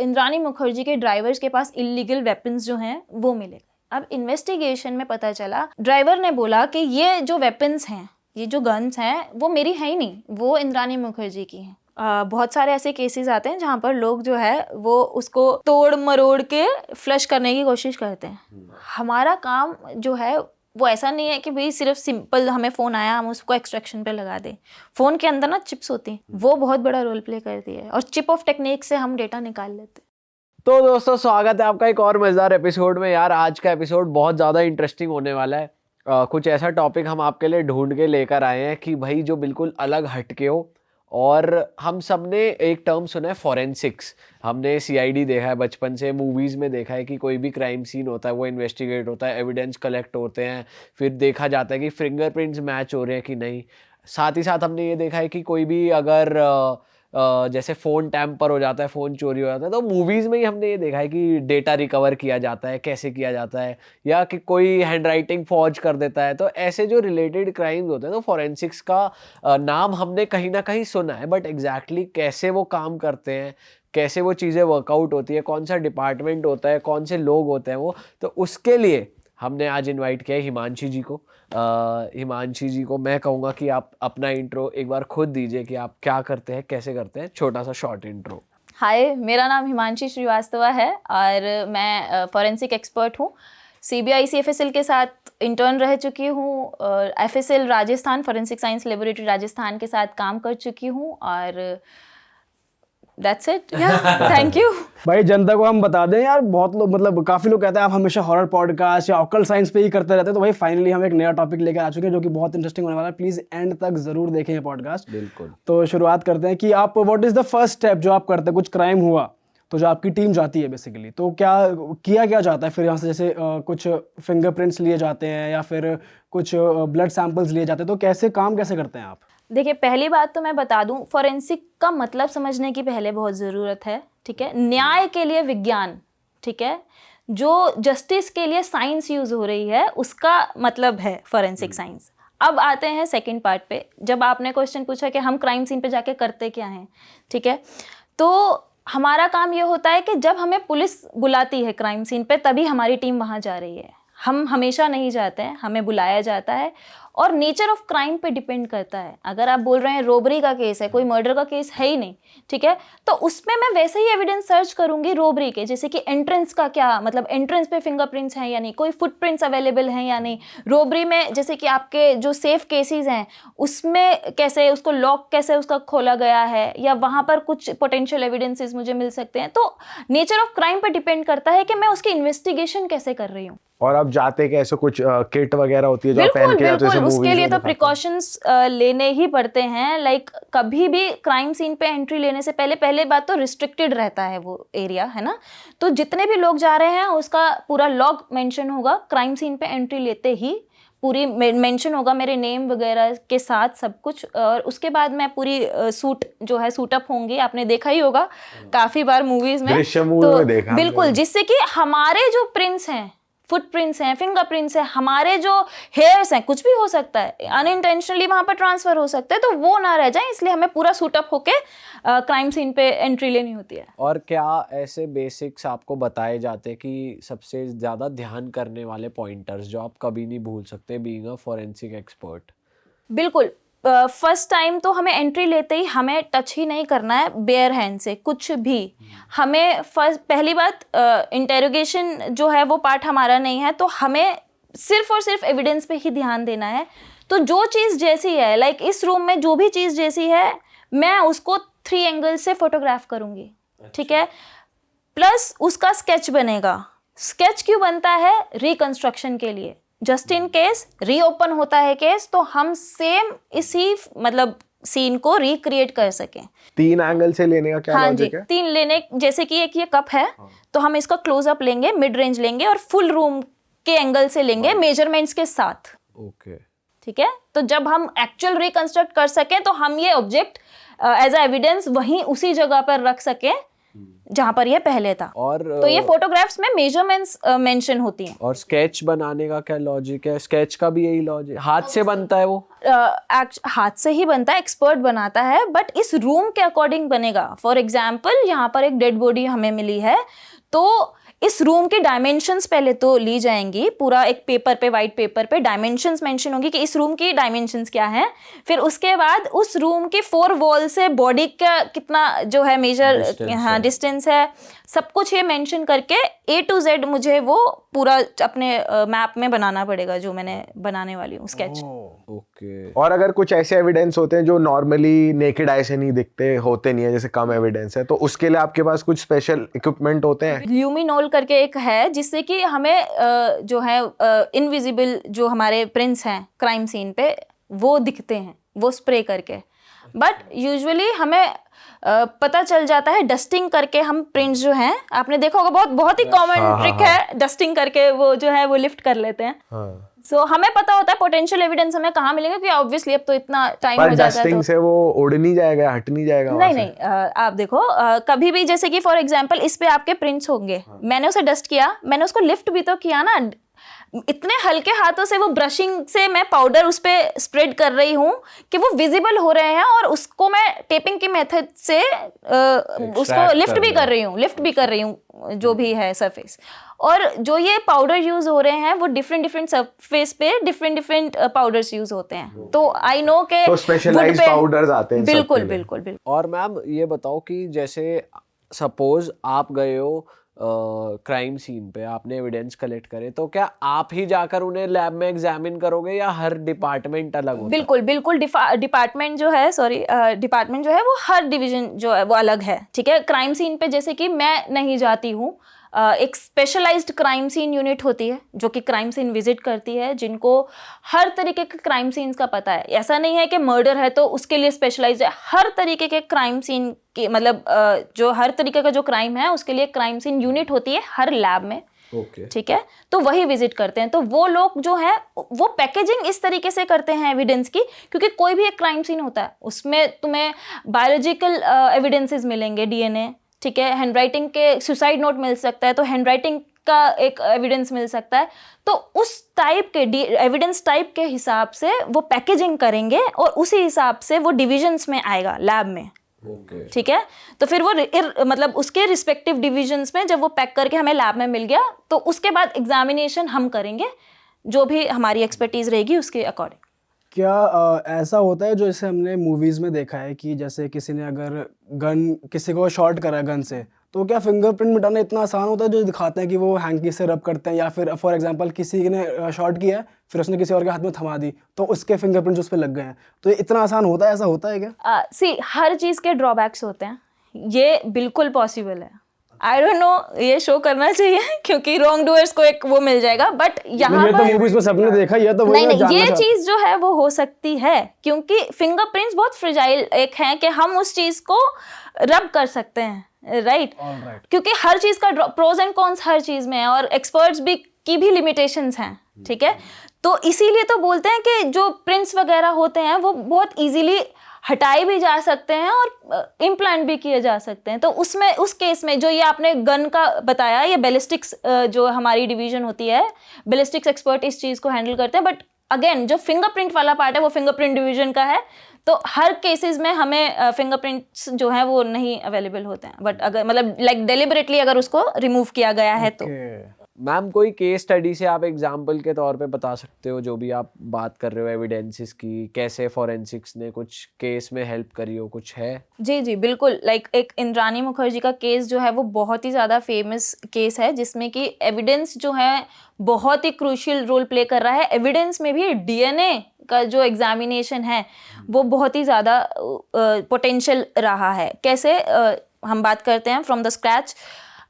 इंद्राणी मुखर्जी के ड्राइवर्स के पास illegal weapons जो हैं वो मिले। अब इन्वेस्टिगेशन में पता चला, ड्राइवर ने बोला कि ये जो वेपन्स हैं, ये जो गन्स हैं वो मेरी है ही नहीं, वो इंद्राणी मुखर्जी की हैं। बहुत सारे ऐसे केसेस आते हैं जहाँ पर लोग जो है वो उसको तोड़ मरोड़ के फ्लश करने की कोशिश करते हैं। हमारा काम जो है वो ऐसा नहीं है कि भाई सिर्फ सिंपल हमें फ़ोन आया हम उसको एक्सट्रैक्शन पे लगा दें। फ़ोन के अंदर ना चिप्स होती हैं, वो बहुत बड़ा रोल प्ले करती है और चिप ऑफ टेक्निक से हम डेटा निकाल लेते हैं। तो दोस्तों स्वागत है आपका एक और मजेदार एपिसोड में। यार आज का एपिसोड बहुत ज़्यादा इंटरेस्टिंग होने वाला है। कुछ ऐसा टॉपिक हम आपके लिए ढूंढ के लेकर आए हैं कि भाई जो बिल्कुल अलग हटके हो। और हम सब ने एक टर्म सुना है फॉरेंसिक्स। हमने सीआईडी देखा है बचपन से, मूवीज़ में देखा है कि कोई भी क्राइम सीन होता है वो इन्वेस्टिगेट होता है, एविडेंस कलेक्ट होते हैं, फिर देखा जाता है कि फिंगरप्रिंट्स मैच हो रहे हैं कि नहीं। साथ ही साथ हमने ये देखा है कि कोई भी अगर जैसे फ़ोन टैम्पर हो जाता है, फ़ोन चोरी हो जाता है, तो मूवीज़ में ही हमने ये देखा है कि डेटा रिकवर किया जाता है, कैसे किया जाता है, या कि कोई हैंडराइटिंग फॉर्ज कर देता है। तो ऐसे जो रिलेटेड क्राइम्स होते हैं तो फॉरेंसिक्स का नाम हमने कहीं ना कहीं सुना है, बट एग्जैक्टली कैसे वो काम करते हैं, कैसे वो चीज़ें वर्कआउट होती है, कौन सा डिपार्टमेंट होता है, कौन से लोग होते हैं वो, तो उसके लिए हमने आज इनवाइट किया है हिमांशी जी को। हिमांशी जी को मैं कहूँगा कि आप अपना इंट्रो एक बार खुद दीजिए कि आप क्या करते हैं, कैसे करते हैं, छोटा सा शॉर्ट इंट्रो। हाय, मेरा नाम हिमांशी श्रीवास्तव है और मैं फॉरेंसिक एक्सपर्ट हूँ। CBIC FSL के साथ इंटर्न रह चुकी हूँ, FSL Rajasthan forensic science laboratory Rajasthan के साथ काम कर चुकी हूँ और That's it. Yeah, thank you. भाई जनता को हम बता दें यार, बहुत लोग मतलब काफ़ी लोग कहते हैं आप हमेशा हॉरर पॉडकास्ट या ऑकल्ट साइंस पे ही करते रहते हैं, तो भाई फाइनली हम एक नया टॉपिक लेकर आ चुके हैं जो कि बहुत इंटरेस्टिंग होने वाला है। प्लीज़ एंड तक ज़रूर देखें ये पॉडकास्ट। बिल्कुल। तो शुरुआत करते हैं कि आप what is the first step जो आप करते हैं, कुछ क्राइम हुआ तो जो आपकी टीम जाती है बेसिकली, तो क्या किया जाता है फिर यहाँ से? जैसे कुछ फिंगरप्रिंट्स लिए जाते हैं या फिर कुछ ब्लड सैंपल्स लिए जाते हैं, तो कैसे करते हैं आप? देखिए, पहली बात तो मैं बता दूं, फॉरेंसिक का मतलब समझने की पहले बहुत ज़रूरत है, ठीक है। न्याय के लिए विज्ञान, ठीक है, जो जस्टिस के लिए साइंस यूज़ हो रही है उसका मतलब है फॉरेंसिक साइंस। अब आते हैं सेकंड पार्ट पे। जब आपने क्वेश्चन पूछा कि हम क्राइम सीन पे जाके करते क्या हैं, ठीक है, तो हमारा काम ये होता है कि जब हमें पुलिस बुलाती है क्राइम सीन पे तभी हमारी टीम वहाँ जा रही है। हम हमेशा नहीं जाते हैं, हमें बुलाया जाता है और नेचर ऑफ क्राइम पे डिपेंड करता है। अगर आप बोल रहे हैं रोबरी का केस है, कोई मर्डर का केस है ही नहीं, ठीक है, तो उसमें मैं वैसे ही एविडेंस सर्च करूंगी रोबरी के, जैसे कि एंट्रेंस का क्या मतलब, एंट्रेंस पे फिंगरप्रिंट्स हैं या नहीं, कोई फुटप्रिंट्स अवेलेबल हैं या नहीं। रोबरी में जैसे कि आपके जो सेफ केसेस हैं उसमें कैसे उसको लॉक कैसे उसका खोला गया है, या वहाँ पर कुछ पोटेंशियल एविडेंसेस मुझे मिल सकते हैं। तो नेचर ऑफ क्राइम पे डिपेंड करता है कि मैं उसकी इन्वेस्टिगेशन कैसे कर रही हूँ। और अब जाते कैसे, कुछ किट वगैरह होती है जो बिल्कुल, पहन के जाते हैं, उसके लिए तो प्रिकॉशंस लेने ही पड़ते हैं। लाइक कभी भी क्राइम सीन पे एंट्री लेने से पहले बात तो रिस्ट्रिक्टेड रहता है वो एरिया, है ना। तो जितने भी लोग जा रहे हैं उसका पूरा लॉग मेंशन होगा क्राइम सीन पे एंट्री लेते ही, पूरी मेंशन होगा मेरे नेम वगैरह के साथ सब कुछ। और उसके बाद मैं पूरी सूट जो है सूटअप होंगी, आपने देखा ही होगा काफ़ी बार मूवीज़ में, तो बिल्कुल, जिससे कि हमारे जो प्रिंट्स हैं, फुटप्रिंट्स हैं, फिंगरप्रिंट्स हैं, हमारे जो हेयर्स हैं, कुछ भी हो सकता है, अनइंटेंशनली वहाँ पर ट्रांसफ़र हो सकते हैं, तो वो ना रह जाए, इसलिए हमें पूरा सूटअप होके क्राइम सीन पे एंट्री लेनी होती है। और क्या ऐसे बेसिक्स आपको बताए जाते हैं कि सबसे ज़्यादा ध्यान करने वाले पॉइंटर्स जो आप कभी नहीं भूल सकते बीइंग अ फॉरेंसिक एक्सपर्ट? बिल्कुल, फर्स्ट टाइम तो हमें एंट्री लेते ही हमें टच ही नहीं करना है बेयर हैंड से कुछ भी। हमें पहली बात, इंटेरोगेशन जो है वो पार्ट हमारा नहीं है, तो हमें सिर्फ और सिर्फ एविडेंस पे ही ध्यान देना है। तो जो चीज़ जैसी है, लाइक इस रूम में जो भी चीज़ जैसी है, मैं उसको 3 एंगल से फोटोग्राफ करूँगी, ठीक है, प्लस उसका स्केच बनेगा। स्केच क्यों बनता है? रिकंस्ट्रक्शन के लिए, जस्ट इन केस रीओपन होता है केस, तो हम सेम इसी मतलब सीन को रिक्रिएट कर सकें। 3 एंगल से लेने का क्या लॉजिक है? 3 लेने, जैसे कि एक ये कप है, तो हम इसका क्लोजअप लेंगे, मिड रेंज लेंगे और फुल रूम के एंगल से लेंगे मेजरमेंट्स के साथ। ओके, ठीक है, तो जब हम एक्चुअल रिकंस्ट्रक्ट कर सकें तो हम ये ऑब्जेक्ट एज अ एविडेंस वहीं उसी जगह पर रख सकें जहाँ पर ये पहले था। और तो ये फोटोग्राफ्स में मेजरमेंट्स मेंशन होती हैं। और स्केच बनाने का क्या लॉजिक है? स्केच का भी यही लॉजिक, हाथ से बनता है वो? हाथ से ही बनता है, एक्सपर्ट बनाता है, बट इस रूम के अकॉर्डिंग बनेगा। फॉर एग्जाम्पल यहाँ पर एक डेड बॉडी हमें मिली है, तो इस रूम की डायमेंशंस पहले तो ली जाएंगी, पूरा एक पेपर पे, वाइट पेपर पे डायमेंशंस मेंशन होंगी कि इस रूम की डायमेंशंस क्या हैं। फिर उसके बाद उस रूम की 4 वॉल से बॉडी का कितना जो है मेजर, हाँ डिस्टेंस है, सब कुछ ये मेंशन करके A to Z मुझे वो पूरा अपने मैप में बनाना पड़ेगा, जो मैंने बनाने वाली हूँ स्केच। ओके। और अगर कुछ ऐसे एविडेंस होते हैं जो नॉर्मली नेकेड आई से नहीं दिखते, होते नहीं है, जैसे कम एविडेंस है, तो उसके लिए आपके पास कुछ स्पेशल इक्विपमेंट होते हैं? ल्यूमिनोल करके एक है, जिससे कि हमें जो है इनविजिबल जो हमारे प्रिंट्स हैं क्राइम सीन पे वो दिखते हैं, वो स्प्रे करके। बट यूजुअली हमें पता चल जाता है डस्टिंग करके। हम प्रिंट्स जो हैं, आपने देखा होगा, बहुत बहुत ही कॉमन ट्रिक है, डस्टिंग करके वो जो है वो लिफ्ट कर लेते हैं। सो हमें पता होता है पोटेंशियल एविडेंस हमें कहाँ मिलेंगे, क्योंकि ऑब्वियसली अब तो इतना टाइम हो पर जाता है। डस्टिंग से वो उड़ नहीं जाएगा, हट नहीं जाएगा वहाँ नहीं से? नहीं, आप देखो कभी भी, जैसे कि फॉर एग्जांपल इस पे आपके प्रिंट्स होंगे, मैंने उसे डस्ट किया, मैंने उसको लिफ्ट भी तो किया ना, इतने हल्के हाथों से वो ब्रशिंग से मैं पाउडर उस पे स्प्रेड कर रही हूँ कि वो विजिबल हो रहे हैं, और उसको मैं टेपिंग की मेथड से उसको लिफ्ट भी कर रही हूँ जो भी है सरफेस। और जो ये पाउडर यूज हो रहे हैं वो डिफरेंट सरफेस पे डिफरेंट पाउडर्स यूज होते हैं, तो आई नो के तो स्पेशलाइज्ड पाउडर्स आते हैं इन सब बिल्कुल के लिए। बिल्कुल बिल्कुल। और मैम ये बताओ कि जैसे सपोज आप गए हो क्राइम सीन पे, आपने एविडेंस कलेक्ट करे, तो क्या आप ही जाकर उन्हें लैब में एग्जामिन करोगे या हर डिपार्टमेंट अलग होता है? बिल्कुल बिल्कुल, डिपार्टमेंट जो है, डिपार्टमेंट जो है वो हर डिवीजन जो है वो अलग है, ठीक है। क्राइम सीन पे जैसे कि मैं नहीं जाती हूँ, एक स्पेशलाइज्ड क्राइम सीन यूनिट होती है जो कि क्राइम सीन विजिट करती है, जिनको हर तरीके के क्राइम सीन्स का पता है। ऐसा नहीं है कि मर्डर है तो उसके लिए स्पेशलाइज्ड है, हर तरीके के क्राइम सीन की, मतलब जो हर तरीके का जो क्राइम है उसके लिए क्राइम सीन यूनिट होती है हर लैब में, ठीक है। तो वही विजिट करते हैं। तो वो लोग जो है वो पैकेजिंग इस तरीके से करते हैं एविडेंस की, क्योंकि कोई भी एक क्राइम सीन होता है उसमें तुम्हें बायोलॉजिकल एविडेंसेस मिलेंगे, डीएनए, ठीक है, हैंडराइटिंग के सुसाइड नोट मिल सकता है, तो हैंडराइटिंग का एक एविडेंस मिल सकता है। तो उस टाइप के एविडेंस टाइप के हिसाब से वो पैकेजिंग करेंगे और उसी हिसाब से वो डिविजन्स में आएगा लैब में, ठीक है। तो फिर वो मतलब उसके रिस्पेक्टिव डिविजन्स में जब वो पैक करके हमें लैब में मिल गया, तो उसके बाद एग्जामिनेशन हम करेंगे, जो भी हमारी एक्सपर्टीज रहेगी उसके अकॉर्डिंग। क्या ऐसा होता है जो जैसे हमने मूवीज़ में देखा है कि जैसे किसी ने अगर किसी को शॉट करा गन से, तो क्या फिंगरप्रिंट मिटाना इतना आसान होता है जो दिखाते हैं कि वो हैंकी से रब करते हैं, या फिर फॉर एग्जांपल किसी ने शॉट किया है फिर उसने किसी और के हाथ में थमा दी तो उसके फिंगरप्रिंट्स उस पर लग गए हैं, तो ये इतना आसान होता है? ऐसा होता है क्या? हर चीज़ के ड्रॉबैक्स होते हैं, ये बिल्कुल पॉसिबल है। आई डोंट नो, ये शो करना चाहिए क्योंकि रॉन्ग डूअर्स को एक वो मिल जाएगा, बट यहाँ ये तो पर मूवीज में सबने देखा, ये तो वही मैं जानना ये चाहता चीज जो है वो हो सकती है, क्योंकि फिंगरप्रिंट्स बहुत फ्रेजाइल एक हैं कि हम उस चीज को रब कर सकते हैं, राइट। क्योंकि हर चीज का प्रोज एंड कॉन्स हर चीज में है, और एक्सपर्ट्स भी की भी लिमिटेशंस हैं, ठीक है। तो इसीलिए तो बोलते हैं कि जो प्रिंट्स वगैरह होते हैं वो बहुत इजीली हटाए भी जा सकते हैं और इम्प्लांट भी किए जा सकते हैं। तो उसमें उस केस में जो ये आपने गन का बताया, ये बैलिस्टिक्स जो हमारी डिवीजन होती है, बैलिस्टिक्स एक्सपर्ट इस चीज़ को हैंडल करते हैं। बट अगेन जो फिंगरप्रिंट वाला पार्ट है वो फिंगरप्रिंट डिवीजन का है, तो हर केसेस में हमें फिंगरप्रिंट्स जो है वो नहीं अवेलेबल होते हैं। बट अगर मतलब लाइक डेलिबरेटली अगर उसको रिमूव किया गया है तो मैम कोई केस स्टडी से आप एग्जाम्पल के तौर पे बता सकते हो, जो भी आप बात कर रहे हो एविडेंसेस की, कैसे फॉरेंसिक्स ने कुछ केस में हेल्प करी हो, कुछ है? जी जी बिल्कुल। लाइक एक इंद्रानी मुखर्जी का केस जो है वो बहुत ही ज़्यादा फेमस केस है, जिसमें कि एविडेंस जो है बहुत ही क्रूशियल रोल प्ले कर रहा है। एविडेंस में भी डीएनए का जो एग्जामिनेशन है वो बहुत ही ज़्यादा पोटेंशियल रहा है। कैसे हम बात करते हैं from the scratch.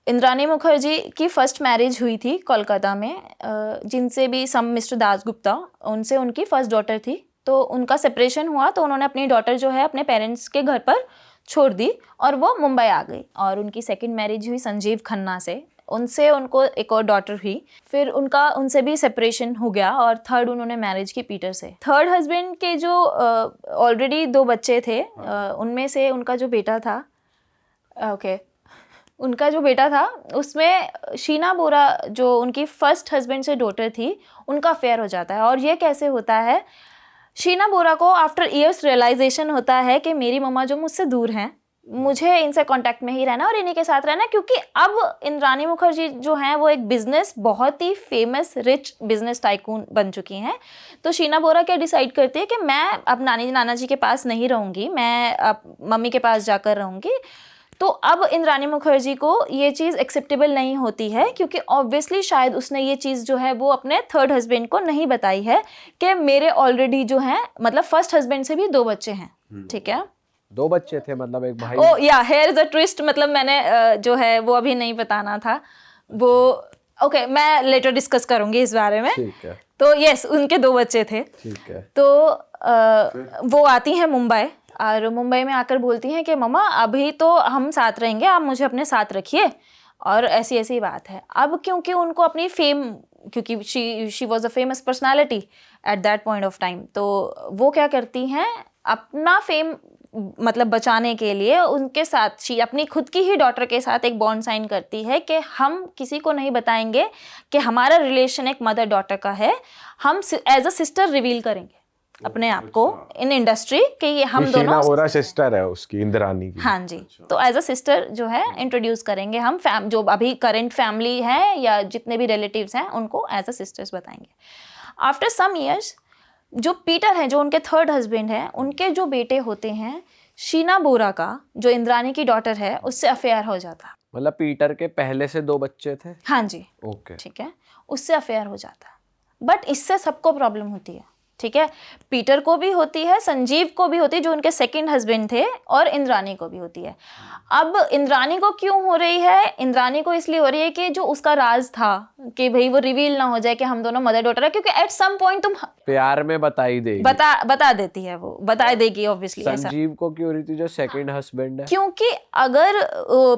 Indrani Mukherjee की फर्स्ट मैरिज हुई थी कोलकाता में, जिनसे भी सम मिस्टर दासगुप्ता, उनसे उनकी फर्स्ट डॉटर थी। तो उनका सेपरेशन हुआ तो उन्होंने अपनी डॉटर जो है अपने पेरेंट्स के घर पर छोड़ दी और वो मुंबई आ गई। और उनकी सेकंड मैरिज हुई संजीव खन्ना से, उनसे उनको एक और डॉटर हुई। फिर उनसे भी सेपरेशन हो गया और थर्ड उन्होंने मैरिज की पीटर से। थर्ड हस्बैंड के जो ऑलरेडी 2 बच्चे थे, उनमें से उनका जो बेटा था, ओके उनका जो बेटा था उसमें शीना बोरा जो उनकी फर्स्ट हस्बैंड से डॉटर थी, उनका अफेयर हो जाता है। और ये कैसे होता है, शीना बोरा को आफ्टर ईयर्स रियलाइजेशन होता है कि मेरी मम्मा जो मुझसे दूर हैं, मुझे इनसे कांटेक्ट में ही रहना और इन्हीं के साथ रहना, क्योंकि अब इंद्राणी मुखर्जी जो हैं वो एक बिजनेस, बहुत ही फेमस रिच बिजनेस टाइकून बन चुकी हैं। तो शीना बोरा क्या डिसाइड करती है कि मैं अब नाना जी के पास नहीं रहूँगी, मैं अब मम्मी के पास जाकर रहूँगी। तो अब इंद्राणी मुखर्जी को ये चीज़ एक्सेप्टेबल नहीं होती है, क्योंकि ऑब्वियसली शायद उसने ये चीज़ जो है वो अपने थर्ड हस्बैंड को नहीं बताई है कि मेरे ऑलरेडी जो हैं, मतलब फर्स्ट हस्बैंड से भी 2 बच्चे हैं, ठीक है। 2 बच्चे थे, मतलब एक भाई। ओ या हेयर इज अ ट्विस्ट, मतलब मैंने जो है वो अभी नहीं बताना था वो। ओके, मैं लेटर डिस्कस करूंगी इस बारे में। ठीक है। तो यस, उनके 2 बच्चे थे। ठीक है। तो वो आती हैं मुंबई, और मुंबई में आकर बोलती हैं कि मम्मा अभी तो हम साथ रहेंगे, आप मुझे अपने साथ रखिए, और ऐसी ऐसी बात है। अब क्योंकि उनको अपनी फेम, क्योंकि she was a famous personality at that point of time, तो वो क्या करती हैं, अपना फेम मतलब बचाने के लिए उनके साथ शी अपनी खुद की ही डॉटर के साथ एक बॉन्ड साइन करती है कि हम किसी को नहीं बताएंगे कि हमारा रिलेशन एक मदर डॉटर का है, हम एज अ सिस्टर रिवील करेंगे अपने आप को इन इंडस्ट्री कि ये हम शीना दोनों बोरा सिस्टर है उसकी, इंद्राणी की। हाँ जी। तो एज अ सिस्टर जो है इंट्रोड्यूस करेंगे हम, जो अभी करंट फैमिली है या जितने भी रिलेटिव्स हैं उनको एज अ सिस्टर्स बताएंगे। आफ्टर सम ईयर्स जो पीटर है, जो उनके थर्ड हस्बैंड हैं, उनके जो बेटे होते हैं, शीना बोरा का जो इंद्राणी की डॉटर है उससे अफेयर हो जाता। मतलब पीटर के पहले से 2 बच्चे थे। हाँ जी, ओके। ठीक है, उससे अफेयर हो जाता। बट इससे सबको प्रॉब्लम होती है, ठीक है। पीटर को भी होती है, संजीव को भी होती है जो उनके सेकंड हस्बैंड थे, और इंद्राणी को भी होती है। अब इंद्राणी को क्यों हो रही है? इंद्राणी को इसलिए हो रही है कि जो उसका राज था कि भाई वो रिवील ना हो जाए कि हम दोनों मदर डॉटर है, क्योंकि एट सम पॉइंट तुम प्यार में बताई देगी, बता देती है, वो बता देगी ऑब्वियसली। ऐसा संजीव को क्यों हो रही थी जो सेकंड हस्बैंड है? क्योंकि अगर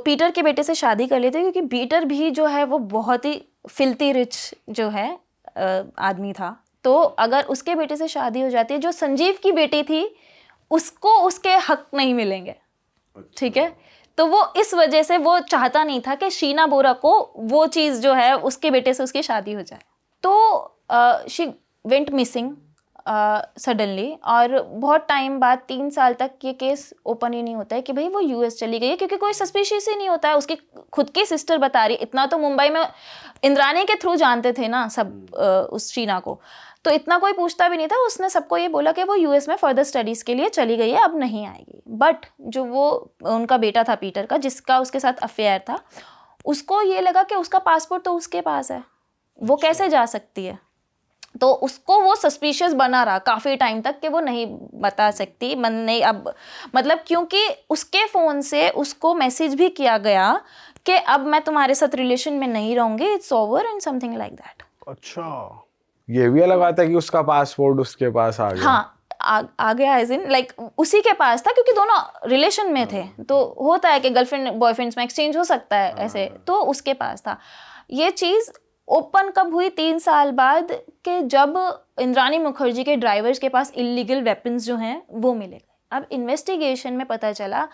पीटर के बेटे से शादी कर लेते, क्योंकि पीटर भी जो है वो बहुत ही फिल्थी रिच जो है आदमी था, तो अगर उसके बेटे से शादी हो जाती है, जो संजीव की बेटी थी उसको उसके हक नहीं मिलेंगे, ठीक है। तो वो इस वजह से वो चाहता नहीं था कि शीना बोरा को वो चीज़ जो है उसके बेटे से उसकी शादी हो जाए। तो शी वेंट मिसिंग सडनली, और बहुत टाइम बाद 3 साल तक ये केस ओपन ही नहीं होता है कि भाई वो यूएस चली गई है, क्योंकि कोई सस्पिशियस ही नहीं होता है। उसकी खुद की सिस्टर बता रही, इतना तो मुंबई में इंद्राणी के थ्रू जानते थे ना सब उस शीना को, तो इतना कोई पूछता भी नहीं था। उसने सबको ये बोला कि वो यूएस में फर्दर स्टडीज़ के लिए चली गई है, अब नहीं आएगी। बट जो वो उनका बेटा था पीटर का, जिसका उसके साथ अफेयर था, उसको ये लगा कि उसका पासपोर्ट तो उसके पास है, वो कैसे जा सकती है। तो उसको वो सस्पिशियस बना रहा काफ़ी टाइम तक कि वो नहीं बता सकती, मन नहीं अब, मतलब क्योंकि उसके फ़ोन से उसको मैसेज भी किया गया कि अब मैं तुम्हारे साथ रिलेशन में नहीं रहूँगी, it's over and something like that. अच्छा, ये भी अलग बात है कि उसका पासपोर्ट उसके पास आ गया। हाँ, आ गया एज इन लाइक उसी के पास था, क्योंकि दोनों रिलेशन में थे, तो होता है कि गर्लफ्रेंड बॉयफ्रेंड्स में एक्सचेंज हो सकता है ऐसे, तो उसके पास था। ये चीज़ ओपन कब हुई? 3 साल बाद, कि जब इंद्राणी मुखर्जी के ड्राइवर्स के पास इलीगल वेपन्स जो हैं वो मिले गए। अब इन्वेस्टिगेशन में पता चला,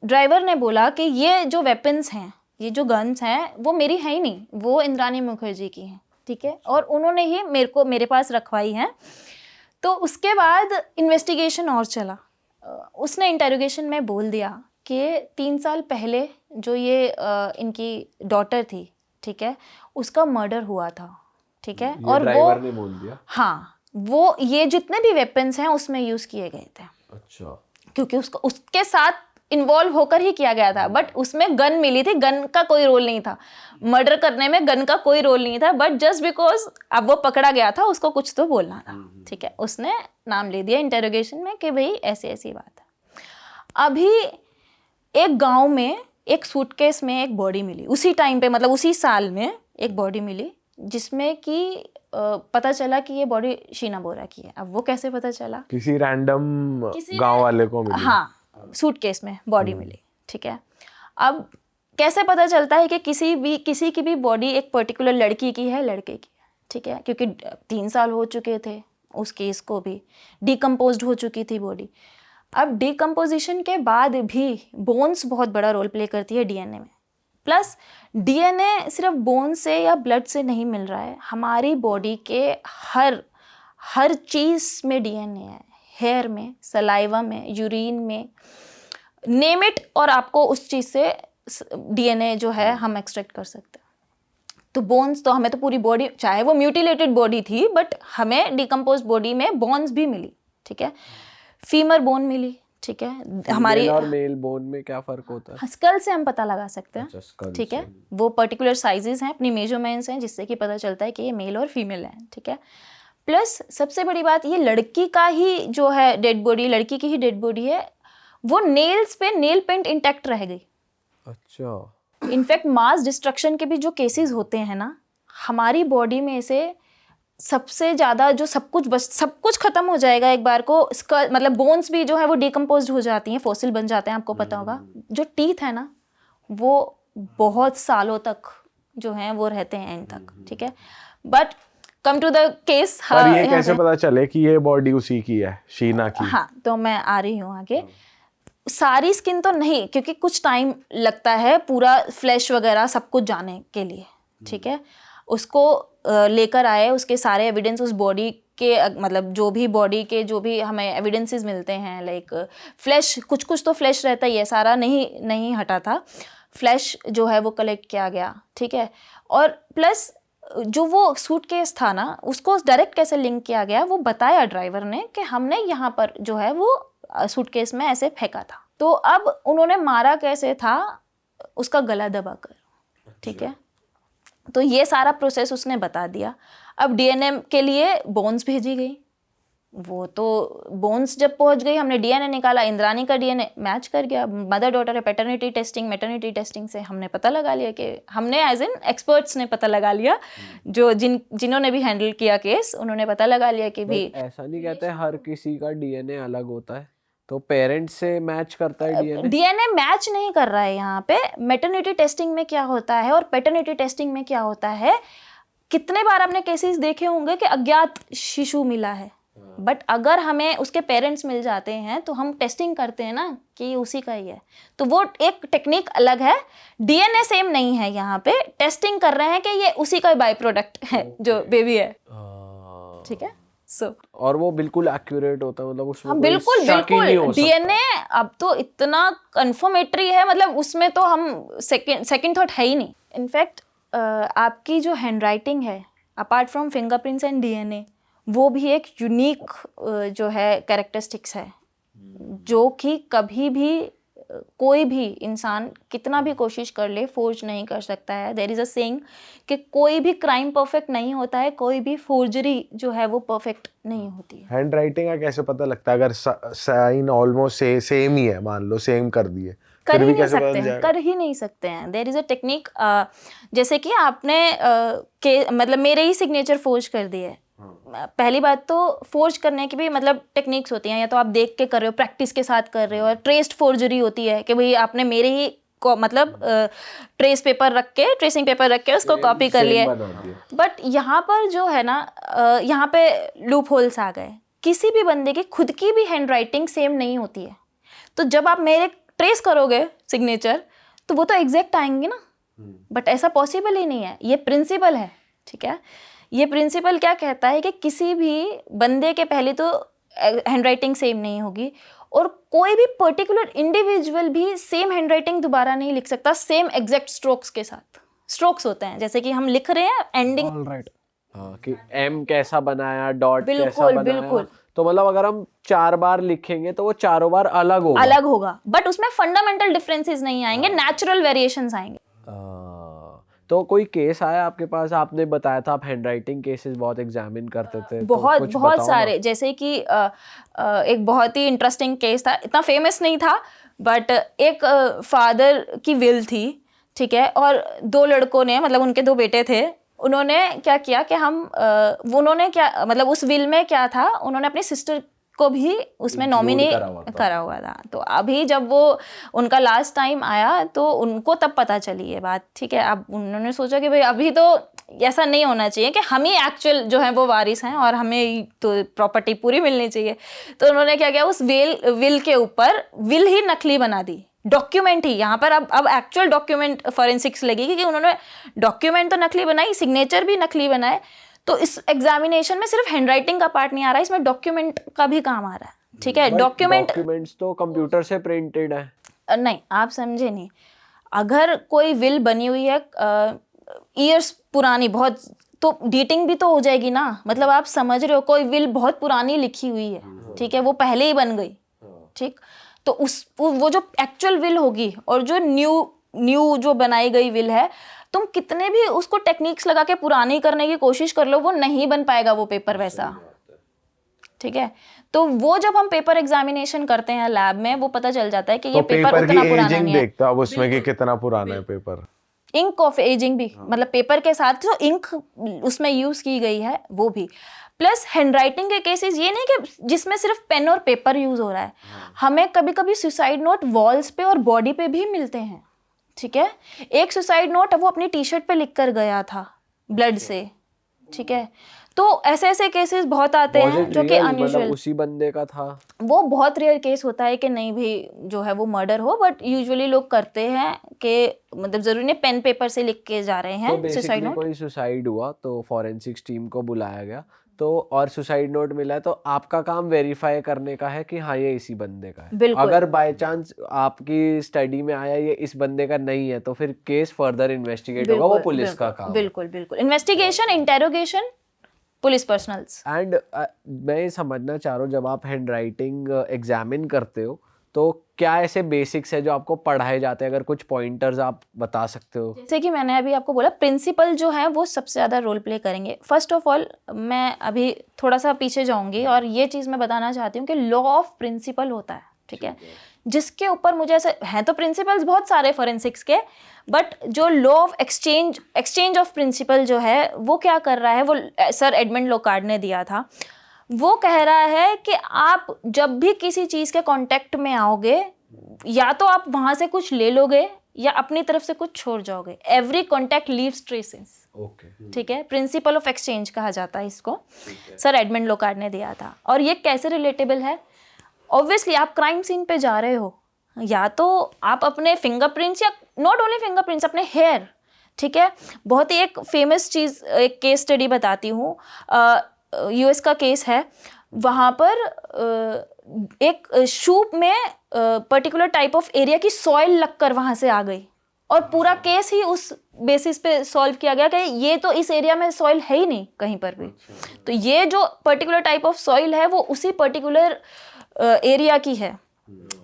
ड्राइवर ने बोला कि ये जो वेपन्स हैं, ये जो गन्स हैं, वो मेरी है ही नहीं, वो इंद्राणी मुखर्जी की हैं, ठीक है, और उन्होंने ही मेरे पास रखवाई हैं। तो उसके बाद इन्वेस्टिगेशन और चला। उसने इंटेरोगेशन में बोल दिया कि 3 साल पहले जो ये इनकी डॉटर थी, ठीक है, उसका मर्डर हुआ था, ठीक है, और ड्राइवर ने बोल दिया? हाँ, वो ये जितने भी वेपन्स हैं उसमें यूज़ किए गए थे। अच्छा। क्योंकि उसको उसके साथ इन्वॉल्व होकर ही किया गया था, बट उसमें गन मिली थी, गन का कोई रोल नहीं था, मर्डर करने में गन का कोई रोल नहीं था, बट जस्ट बिकॉज अब वो पकड़ा गया था, उसको कुछ तो बोलना था, ठीक है। उसने नाम ले दिया इंटेरोगेशन में कि भाई ऐसी ऐसी बात है। अभी एक गांव में एक सूटकेस में एक बॉडी मिली, उसी टाइम पे, मतलब उसी साल में एक बॉडी मिली, जिसमें कि पता चला कि ये बॉडी शीना बोरा की है। अब वो कैसे पता चला? किसी रैंडम गांव वाले को मिली। हाँ, सूटकेस में बॉडी मिली, ठीक है। अब कैसे पता चलता है कि किसी की भी बॉडी एक पर्टिकुलर लड़की की है, लड़के की है, ठीक है, क्योंकि 3 साल हो चुके थे उस केस को भी, डिकम्पोज्ड हो चुकी थी बॉडी। अब डिकम्पोजिशन के बाद भी बोन्स बहुत बड़ा रोल प्ले करती है डीएनए में, प्लस डीएनए सिर्फ बोन से या ब्लड से नहीं मिल रहा है, हमारी बॉडी के हर चीज़ में डीएनए है, हेयर में, सलाइवा में, यूरिन में, नेम इट, और आपको उस चीज़ से डीएनए जो है हम एक्सट्रैक्ट कर सकते हैं। तो बोन्स तो हमें तो पूरी बॉडी, चाहे वो म्यूटिलेटेड बॉडी थी, बट हमें डिकम्पोज बॉडी में बोन्स भी मिली, ठीक है। फीमर बोन मिली, ठीक है। हमारी फीमेल और मेल बोन में क्या फर्क होता है? स्कल से हम पता लगा सकते हैं, अच्छा, skull ठीक है। से। वो पर्टिकुलर साइजेस हैं, अपनी मेजरमेंट्स हैं, जिससे कि पता चलता है कि ये मेल और फीमेल है, ठीक है। प्लस सबसे बड़ी बात, ये लड़की का ही जो है डेड बॉडी, लड़की की ही डेड बॉडी है, वो नेल्स पे नेल पेंट इंटैक्ट रह गई। अच्छा, इनफैक्ट मास डिस्ट्रक्शन के भी जो केसेस होते हैं ना, हमारी बॉडी में से सबसे ज़्यादा जो सब कुछ ख़त्म हो जाएगा एक बार को, इसका मतलब बोन्स भी जो है वो डिकम्पोज हो जाती हैं, फॉसिल बन जाते हैं, आपको पता होगा। जो टीथ है ना, वो बहुत सालों तक जो हैं वो रहते हैं एंड तक, ठीक है। But come to the case, पर ये कैसे पता चले कि ये बॉडी उसी की है, शीना की? हाँ, तो मैं आ रही हूँ आगे। सारी स्किन तो नहीं, क्योंकि कुछ टाइम लगता है पूरा फ्लैश वगैरह सब कुछ जाने के लिए, ठीक है। उसको लेकर आए, उसके सारे एविडेंस उस बॉडी के, मतलब जो भी बॉडी के जो भी हमें एविडेंसेस मिलते हैं, लाइक फ्लैश, कुछ तो फ्लैश रहता ही है, सारा नहीं हटा था, फ्लैश जो है वो कलेक्ट किया गया, ठीक है। और प्लस जो वो सूटकेस था ना, उसको डायरेक्ट कैसे लिंक किया गया, वो बताया ड्राइवर ने कि हमने यहाँ पर जो है वो सूटकेस में ऐसे फेंका था। तो अब उन्होंने मारा कैसे था, उसका गला दबाकर, ठीक है। तो ये सारा प्रोसेस उसने बता दिया। अब डीएनए के लिए बोन्स भेजी गई, वो तो बोन्स जब पहुंच गई, हमने डीएनए निकाला, इंद्रानी का डीएनए मैच कर गया, मदर डॉटर है, पैटर्निटी टेस्टिंग मैटर्निटी टेस्टिंग से हमने पता लगा लिया कि हमने एज इन एक्सपर्ट्स ने पता लगा लिया, जो जिन्होंने भी हैंडल किया केस, उन्होंने पता लगा लिया कि भी ऐसा नहीं कहते हर किसी का डीएनए अलग होता है, तो पेरेंट्स से मैच करता है डीएनए? डीएनए मैच नहीं कर रहा है यहाँ पे। मैटर्निटी टेस्टिंग में क्या होता है और पैटर्निटी टेस्टिंग में क्या होता है, कितने बार आपने केसेस देखे होंगे कि अज्ञात शिशु मिला है, बट अगर हमें उसके पेरेंट्स मिल जाते हैं तो हम टेस्टिंग करते हैं ना कि ये उसी का ही है, तो वो एक टेक्निक अलग है। डीएनए सेम नहीं है, यहाँ पे टेस्टिंग कर रहे हैं कि ये उसी का बाय प्रोडक्ट है जो बेबी है, ठीक है। और वो बिल्कुल एक्यूरेट होता है, मतलब उसमें हाँ, कोई बिल्कुल शक ही नहीं हो बिल्कुल। सकता। डीएनए अब तो इतना कंफर्मेटरी है, मतलब उसमें तो हम सेकंड थॉट है ही नहीं। इनफैक्ट आपकी जो हैंडराइटिंग है, apart from fingerprints and DNA, वो भी एक यूनिक जो है कैरेक्टरिस्टिक्स है, जो कि कभी भी कोई भी इंसान कितना भी कोशिश कर ले फोर्ज नहीं कर सकता है। देयर इज़ अ सेइंग कि कोई भी क्राइम परफेक्ट नहीं होता है, कोई भी फोर्जरी जो है वो परफेक्ट नहीं होती है। हैंड राइटिंग का कैसे पता लगता है अगर साइन ऑलमोस्ट सेम ही है, मान लो सेम कर दिए, कर फिर ही भी नहीं कैसे सकते बदल हैं, जाएगा? कर ही नहीं सकते हैं। देयर इज़ अ टेक्निक, जैसे कि आपने मतलब मेरे ही सिग्नेचर फोर्ज कर दिए। पहली बात तो फोर्ज करने की भी मतलब टेक्निक्स होती हैं, या तो आप देख के कर रहे हो, प्रैक्टिस के साथ कर रहे हो, और ट्रेस्ड फोर्जरी होती है कि भाई आपने मेरे ही को मतलब ट्रेसिंग पेपर रख के उसको कॉपी कर लिया। बट यहाँ पर जो है ना, यहाँ पे लूप होल्स आ गए। किसी भी बंदे की खुद की भी हैंड राइटिंग सेम नहीं होती है, तो जब आप मेरे ट्रेस करोगे सिग्नेचर तो वो तो एग्जैक्ट आएंगे ना, बट ऐसा पॉसिबल ही नहीं है। ये प्रिंसिपल है, ठीक है। ये प्रिंसिपल क्या कहता है कि किसी भी बंदे के पहले तो हैंडराइटिंग सेम नहीं होगी, और कोई भी पर्टिकुलर इंडिविजुअल भी सेम हैंडराइटिंग दोबारा नहीं लिख सकता सेम एग्जैक्ट स्ट्रोक्स के साथ। स्ट्रोक्स होते हैं, जैसे कि हम लिख रहे हैं एंडिंग, ऑलराइट, हाँ, कि एम कैसा बनाया, डॉट कैसा बिल्कुल बनाया, बिल्कुल, तो मतलब अगर हम 4 बार लिखेंगे तो वो चारों बार अलग होगा। अलग होगा, बट उसमें फंडामेंटल डिफरेंसेस नहीं आएंगे, नेचुरल वेरिएशंस आएंगे। तो कोई केस आया आपके पास? आपने बताया था आप हैंडराइटिंग केसेस बहुत एग्जामिन करते थे, तो बहुत कुछ बहुत बताओ सारे ना। जैसे कि एक बहुत ही इंटरेस्टिंग केस था, इतना फेमस नहीं था, बट एक फादर की विल थी, ठीक है, और 2 लड़कों ने, मतलब उनके 2 बेटे थे, उन्होंने क्या किया कि उन्होंने क्या मतलब उस विल में क्या था, उन्होंने अपनी सिस्टर को भी उसमें नॉमिनी करा हुआ था। तो अभी जब वो उनका लास्ट टाइम आया तो उनको तब पता चली ये बात, ठीक है। अब उन्होंने सोचा कि भाई अभी तो ऐसा नहीं होना चाहिए कि हम ही एक्चुअल जो है वो वारिस हैं और हमें तो प्रॉपर्टी पूरी मिलनी चाहिए। तो उन्होंने क्या किया, उस विल के ऊपर विल ही नकली बना दी डॉक्यूमेंट ही यहाँ पर अब एक्चुअल डॉक्यूमेंट फॉरेंसिक्स लगेगी कि उन्होंने डॉक्यूमेंट तो नकली बनाई, सिग्नेचर भी नकली बनाए, तो इस एग्जामिनेशन में सिर्फ हैंडराइटिंग का पार्ट नहीं आ रहा है, इसमें डॉक्यूमेंट का भी काम आ रहा है, ठीक है। डॉक्यूमेंट्स तो कंप्यूटर से प्रिंटेड है। नहीं, आप समझे नहीं। अगर कोई विल बनी हुई है ईयर्स पुरानी बहुत, तो डेटिंग भी तो हो जाएगी ना, मतलब आप समझ रहे हो, कोई विल बहुत पुरानी लिखी हुई है, ठीक है, वो पहले ही बन गई, ठीक, तो वो जो एक्चुअल विल होगी और जो न्यू जो बनाई गई विल है, तुम कितने भी उसको टेक्निक्स लगा के पुरानी करने की कोशिश कर लो, वो नहीं बन पाएगा वो पेपर वैसा, ठीक है। तो वो जब हम पेपर एग्जामिनेशन करते हैं लैब में, वो पता चल जाता है कि ये तो पेपर उतना की पुराना एजिंग नहीं है। देखता है अब उसमें कि कितना पुराना है पेपर। इंक ऑफ एजिंग भी, मतलब पेपर के साथ जो इंक उसमें यूज की गई है वो भी, प्लस हैंडराइटिंग के केसेस ये नहीं कि जिसमें सिर्फ पेन और पेपर यूज हो रहा है, हमें कभी कभी सुसाइड नोट वॉल्स पे और बॉडी पे भी मिलते हैं, ठीक है। एक सुसाइड नोट वो अपनी टी शर्ट पे लिख कर गया था ब्लड से, ठीक है। तो ऐसे केसेस बहुत आते हैं जो कि अनयूजुअल, उसी बंदे का था। वो बहुत रेयर केस होता है कि नहीं भी जो है वो मर्डर हो, बट यूजुअली लोग करते हैं कि मतलब जरूरी नहीं पेन पेपर से लिख के जा रहे हैं तो सुसाइड बेसिकली नोट। कोई सुसाइड हुआ तो फॉरेंसिक्स टीम को बुलाया गया, तो और सुसाइड नोट मिला है, तो आपका काम वेरीफाई करने का है कि हाँ ये इसी बंदे का है। बिल्कुल। अगर बाय चांस आपकी स्टडी में आया ये इस बंदे का नहीं है, तो फिर केस फर्दर इन्वेस्टिगेट होगा, वो पुलिस का काम है। बिल्कुल बिल्कुल, investigation, interrogation, police personnels. And मैं ये समझना चाह रहा हूँ, जब आप हैंड राइटिंग एग्जामिन करते हो तो क्या ऐसे बेसिक्स है जो आपको पढ़ाए जाते हैं, अगर कुछ पॉइंटर्स आप बता सकते हो? जैसे कि मैंने अभी आपको बोला, प्रिंसिपल जो है वो सबसे ज़्यादा रोल प्ले करेंगे। फर्स्ट ऑफ ऑल मैं अभी थोड़ा सा पीछे जाऊंगी और ये चीज़ मैं बताना चाहती हूँ कि लॉ ऑफ प्रिंसिपल होता है, ठीक है, जिसके ऊपर मुझे ऐसे हैं तो प्रिंसिपल्स बहुत सारे फॉरेंसिक्स के, बट जो law of exchange of principle जो है वो क्या कर रहा है, वो सर एडमंड लोकार्ड ने दिया था। वो कह रहा है कि आप जब भी किसी चीज़ के कांटेक्ट में आओगे, या तो आप वहाँ से कुछ ले लोगे या अपनी तरफ से कुछ छोड़ जाओगे। एवरी कॉन्टैक्ट लीव्स ट्रेसेस, ठीक है, प्रिंसिपल ऑफ एक्सचेंज कहा जाता है इसको, सर एडमंड लोकार्ड ने दिया था। और ये कैसे रिलेटेबल है? ऑब्वियसली आप क्राइम सीन पे जा रहे हो, या तो आप अपने फिंगरप्रिंट्स, या नॉट ओनली फिंगरप्रिंट्स, अपने हेयर, ठीक है। बहुत ही एक फेमस चीज़, एक केस स्टडी बताती हूँ, यूएस का केस है। वहाँ पर एक शू में पर्टिकुलर टाइप ऑफ एरिया की सॉइल लगकर वहाँ से आ गई, और पूरा केस ही उस बेसिस पे सॉल्व किया गया कि ये तो इस एरिया में सॉइल है ही नहीं कहीं पर भी। तो ये जो पर्टिकुलर टाइप ऑफ सॉइल है वो उसी पर्टिकुलर एरिया की है,